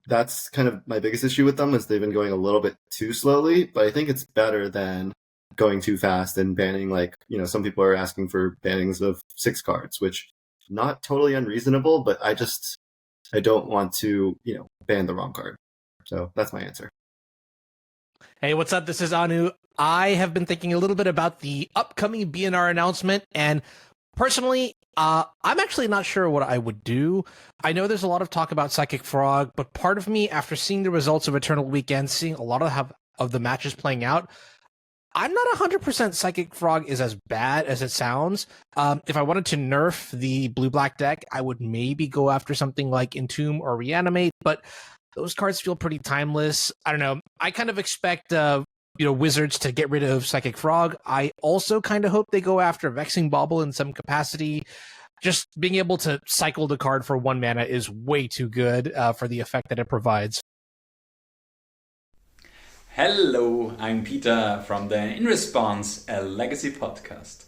That's kind of my biggest issue with them, is they've been going a little bit too slowly, but I think it's better than going too fast and banning, some people are asking for bannings of 6 cards, which not totally unreasonable, but I don't want to, ban the wrong card. So that's my answer. Hey, what's up? This is Anu. I have been thinking a little bit about the upcoming BNR announcement, and personally, I'm actually not sure what I would do. I know there's a lot of talk about Psychic Frog, but part of me, after seeing the results of Eternal Weekend, seeing a lot of the matches playing out, I'm not 100% Psychic Frog is as bad as it sounds. If I wanted to nerf the blue-black deck, I would maybe go after something like Entomb or Reanimate, but those cards feel pretty timeless. I don't know. I kind of expect Wizards to get rid of Psychic Frog. I also kind of hope they go after Vexing Bobble in some capacity. Just being able to cycle the card for 1 mana is way too good for the effect that it provides. Hello, I'm Peter from the In Response, a Legacy podcast.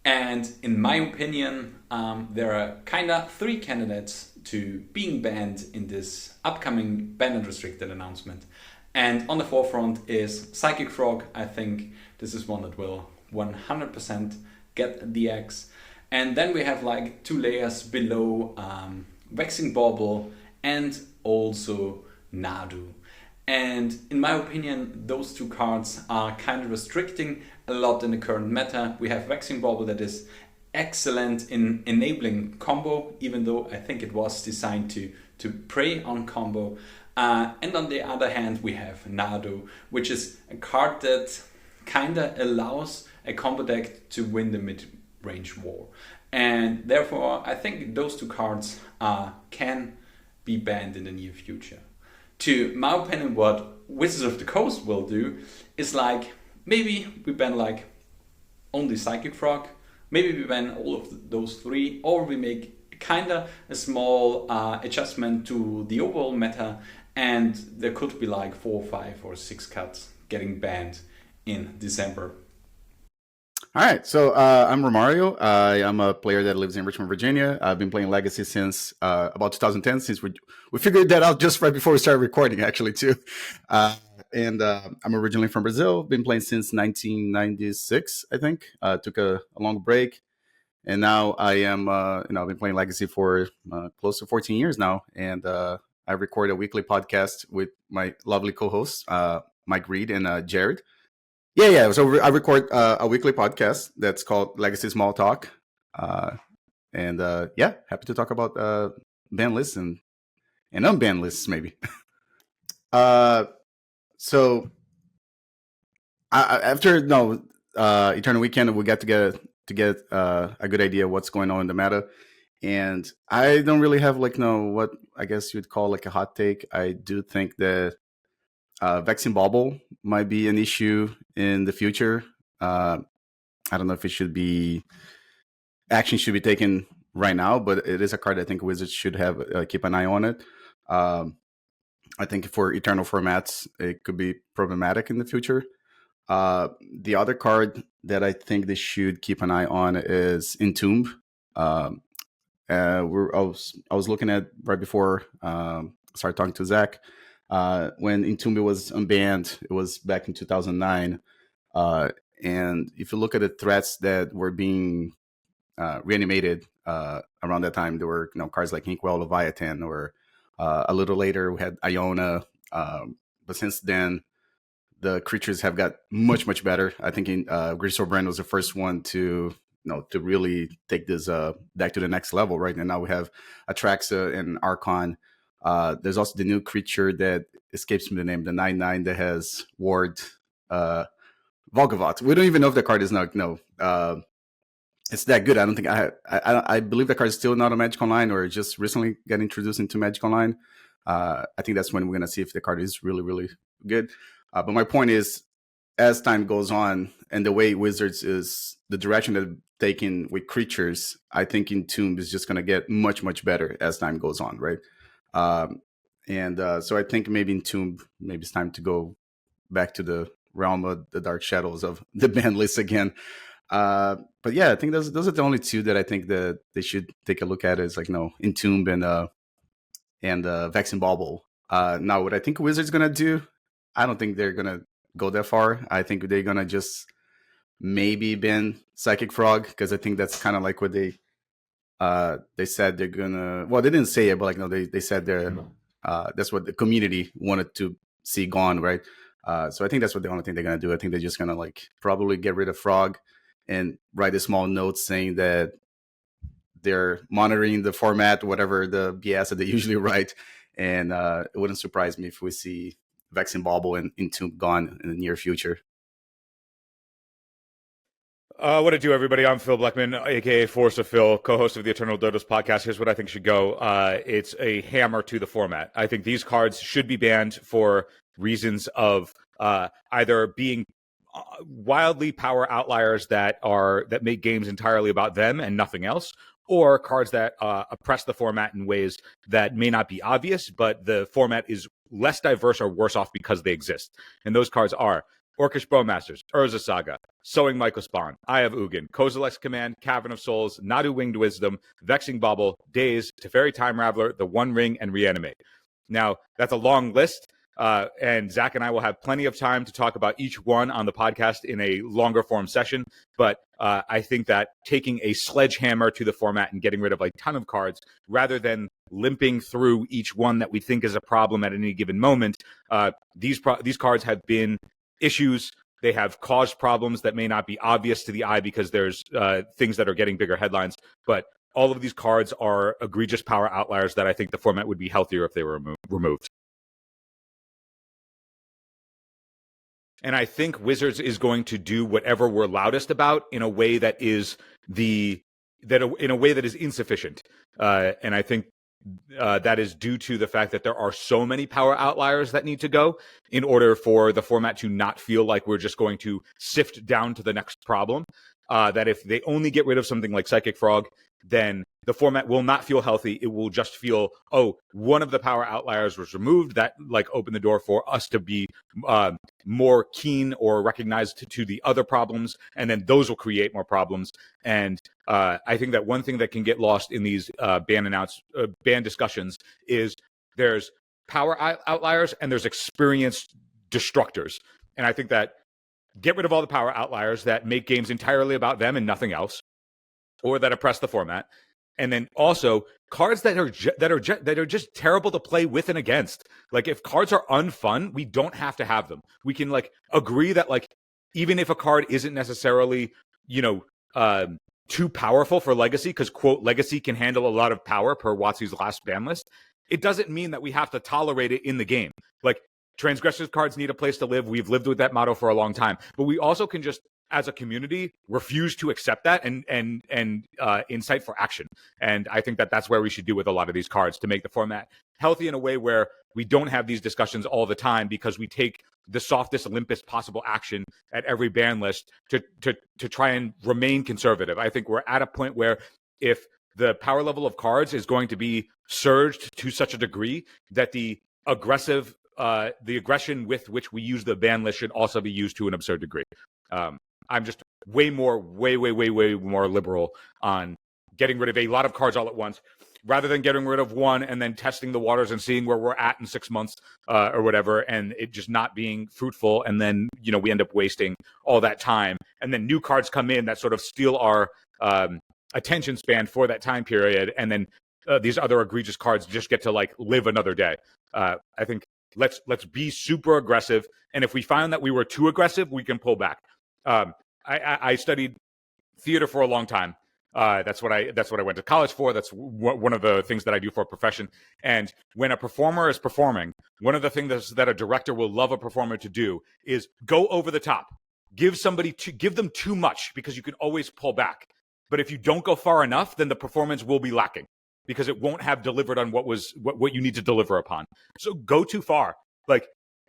And in my opinion, there are kinda 3 candidates to being banned in this upcoming banned and restricted announcement. And on the forefront is Psychic Frog. I think this is one that will 100% get the X. And then we have like 2 layers below Vexing Bobble and also Nadu. And in my opinion, those 2 cards are kind of restricting a lot in the current meta. We have Vexing Bauble that is excellent in enabling combo, even though I think it was designed to prey on combo. And on the other hand, we have Nadu, which is a card that kinda allows a combo deck to win the mid-range war. And therefore, I think those 2 cards can be banned in the near future. To my opinion, what Wizards of the Coast will do is like, maybe we ban like only Psychic Frog, maybe we ban all of those 3, or we make kinda a small adjustment to the overall meta, and there could be like 4, 5, or 6 cards getting banned in December. All right, so I'm Romario. I am a player that lives in Richmond, Virginia. I've been playing Legacy since about 2010, since we figured that out just right before we started recording, actually, too. And I'm originally from Brazil. Been playing since 1996, I think. Took a long break, and now I am. I've been playing Legacy for close to 14 years now, and I record a weekly podcast with my lovely co-hosts, Mike Reed and Jared. Yeah. So I record a weekly podcast that's called Legacy Small Talk. And happy to talk about ban lists and unban lists, maybe. So after Eternal Weekend, we got to get a good idea of what's going on in the meta. And I don't really have what I guess you'd call like a hot take. I do think that Vexing Bauble might be an issue in the future. I don't know if action should be taken right now, but it is a card I think Wizards should have keep an eye on it. I think for Eternal formats, it could be problematic in the future. The other card that I think they should keep an eye on is Entomb. I was looking at right before I started talking to Zach. When Entomb was unbanned, it was back in 2009. And if you look at the threats that were being reanimated around that time, there were cards like Inkwell, Leviathan, or a little later we had Iona. But since then, the creatures have got much, much better. I think Grisor Brand was the first one to really take this deck to the next level, right? And now we have Atraxa and Archon. There's also the new creature that escapes me the name, the 9/9 that has Ward Volgavoth. We don't even know if the card is it's that good. I don't think I believe the card is still not a Magic Online or just recently got introduced into Magic Online. I think that's when we're gonna see if the card is really, really good. But my point is, as time goes on and the way Wizards is the direction that they're taking with creatures, I think Entomb is just gonna get much, much better as time goes on, right? So I think maybe Entomb, maybe it's time to go back to the realm of the dark shadows of the ban list again. But yeah, I think those are the only 2 that I think that they should take a look at is Entomb and Vexing Bauble. Now, what I think Wizards gonna do, I don't think they're gonna go that far. I think they're gonna just maybe ban Psychic Frog, because I think that's kind of like what they said they're gonna. Well, they didn't say it, but they said that's what the community wanted to see gone, right? So I think that's what the only thing they're gonna do. I think they're just gonna probably get rid of Frog and write a small note saying that they're monitoring the format, whatever the BS that they usually write. And it wouldn't surprise me if we see Vexing Bauble and Entomb gone in the near future. What it do, everybody? I'm Phil Blackman, aka Force of Phil, co-host of the Eternal Dodos podcast. Here's what I think should go. It's a hammer to the format. I think these cards should be banned for reasons of either being wildly power outliers that make games entirely about them and nothing else, or cards that oppress the format in ways that may not be obvious, but the format is less diverse are worse off because they exist. And those cards are Orcish Bowmasters, Urza Saga, Sowing Mycospawn, Eye of Ugin, Kozilek's Command, Cavern of Souls, Nadu Winged Wisdom, Vexing Bobble, Daze, Teferi Time Raveler, The One Ring, and Reanimate. Now, that's a long list, and Zach and I will have plenty of time to talk about each one on the podcast in a longer form session, but I think that taking a sledgehammer to the format and getting rid of a ton of cards, rather than limping through each one that we think is a problem at any given moment, these cards have been issues. They have caused problems that may not be obvious to the eye because there's things that are getting bigger headlines. But all of these cards are egregious power outliers that I think the format would be healthier if they were removed. And I think Wizards is going to do whatever we're loudest about in a way that is insufficient. And I think that is due to the fact that there are so many power outliers that need to go in order for the format to not feel like we're just going to sift down to the next problem. That if they only get rid of something like Psychic Frog, then the format will not feel healthy. It will just feel, oh, one of the power outliers was removed. That opened the door for us to be more keen or recognized to the other problems, and then those will create more problems. And I think that one thing that can get lost in these ban discussions is there's power outliers and there's experienced destructors. And I think that get rid of all the power outliers that make games entirely about them and nothing else, or that oppress the format. And then also cards that are just terrible to play with and against. Like, if cards are unfun, we don't have to have them. We can agree that even if a card isn't necessarily too powerful for Legacy, because quote Legacy can handle a lot of power per WOTC's last ban list, it doesn't mean that we have to tolerate it in the game. Transgressors cards need a place to live. We've lived with that motto for a long time, but we also can just, as a community, refuse to accept that and incite for action. And I think that that's where we should do with a lot of these cards to make the format healthy in a way where we don't have these discussions all the time because we take the softest, limpest possible action at every ban list to try and remain conservative. I think we're at a point where if the power level of cards is going to be surged to such a degree that the aggression with which we use the ban list should also be used to an absurd degree. I'm just way more liberal on getting rid of a lot of cards all at once, rather than getting rid of one and then testing the waters and seeing where we're at in 6 months or whatever, and it just not being fruitful. And then, we end up wasting all that time. And then new cards come in that sort of steal our attention span for that time period. And then these other egregious cards just get to live another day. I think let's be super aggressive. And if we find that we were too aggressive, we can pull back. I studied theater for a long time. That's what I went to college for. That's one of the things that I do for a profession. And when a performer is performing, one of the things that a director will love a performer to do is go over the top. Give them too much, because you can always pull back. But if you don't go far enough, then the performance will be lacking, because it won't have delivered on what you need to deliver upon. So go too far.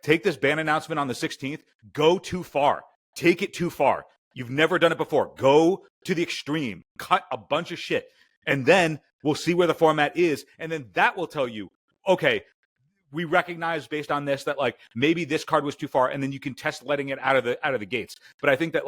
Take this ban announcement on the 16th. Go too far. Take it too far. You've never done it before. Go to the extreme. Cut a bunch of shit. And then we'll see where the format is. And then that will tell you, okay, we recognize based on this that maybe this card was too far. And then you can test letting it out of the gates. But I think that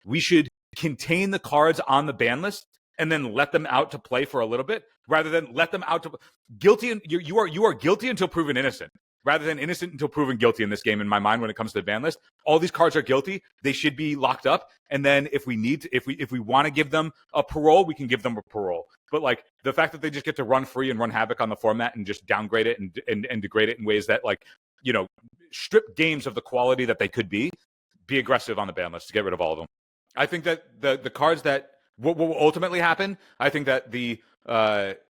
we should contain the cards on the ban list and then let them out to play for a little bit, rather than let them out to guilty. You are guilty until proven innocent, rather than innocent until proven guilty in this game. In my mind, when it comes to the ban list, all these cards are guilty. They should be locked up. And then if we want to give them a parole, we can give them a parole. But the fact that they just get to run free and run havoc on the format and just downgrade it and degrade it in ways that strip games of the quality that they could be aggressive on the ban list to get rid of all of them. I think that the cards that what will ultimately happen, I think that the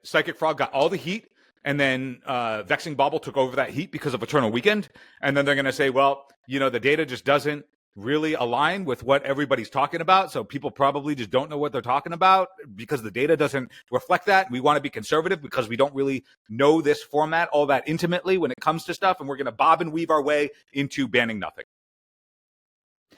Psychic Frog got all the heat, and then Vexing Bauble took over that heat because of Eternal Weekend. And then they're going to say, well, the data just doesn't really align with what everybody's talking about. So people probably just don't know what they're talking about because the data doesn't reflect that. We want to be conservative because we don't really know this format all that intimately when it comes to stuff. And we're going to bob and weave our way into banning nothing.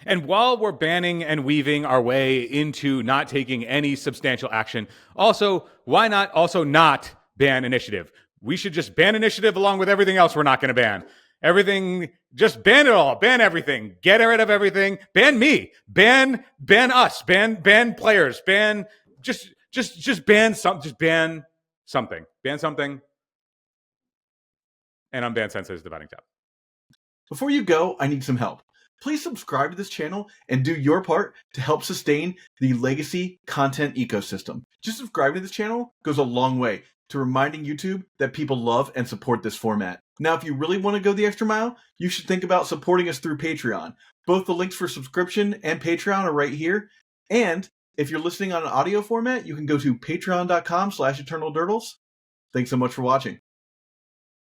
And while we're banning and weaving our way into not taking any substantial action, also, why not also not ban initiative? We should just ban initiative along with everything else we're not going to ban. Everything, just ban it all. Ban everything. Get rid of everything. Ban me. Ban us. Ban players. Ban just ban some. Just ban something. Ban something. And unban Sensei's dividing tab. Before you go, I need some help. Please subscribe to this channel and do your part to help sustain the legacy content ecosystem. Just subscribing to this channel goes a long way to reminding YouTube that people love and support this format. Now, if you really want to go the extra mile, you should think about supporting us through Patreon. Both the links for subscription and Patreon are right here. And if you're listening on an audio format, you can go to patreon.com/eternaldurdles. Thanks so much for watching.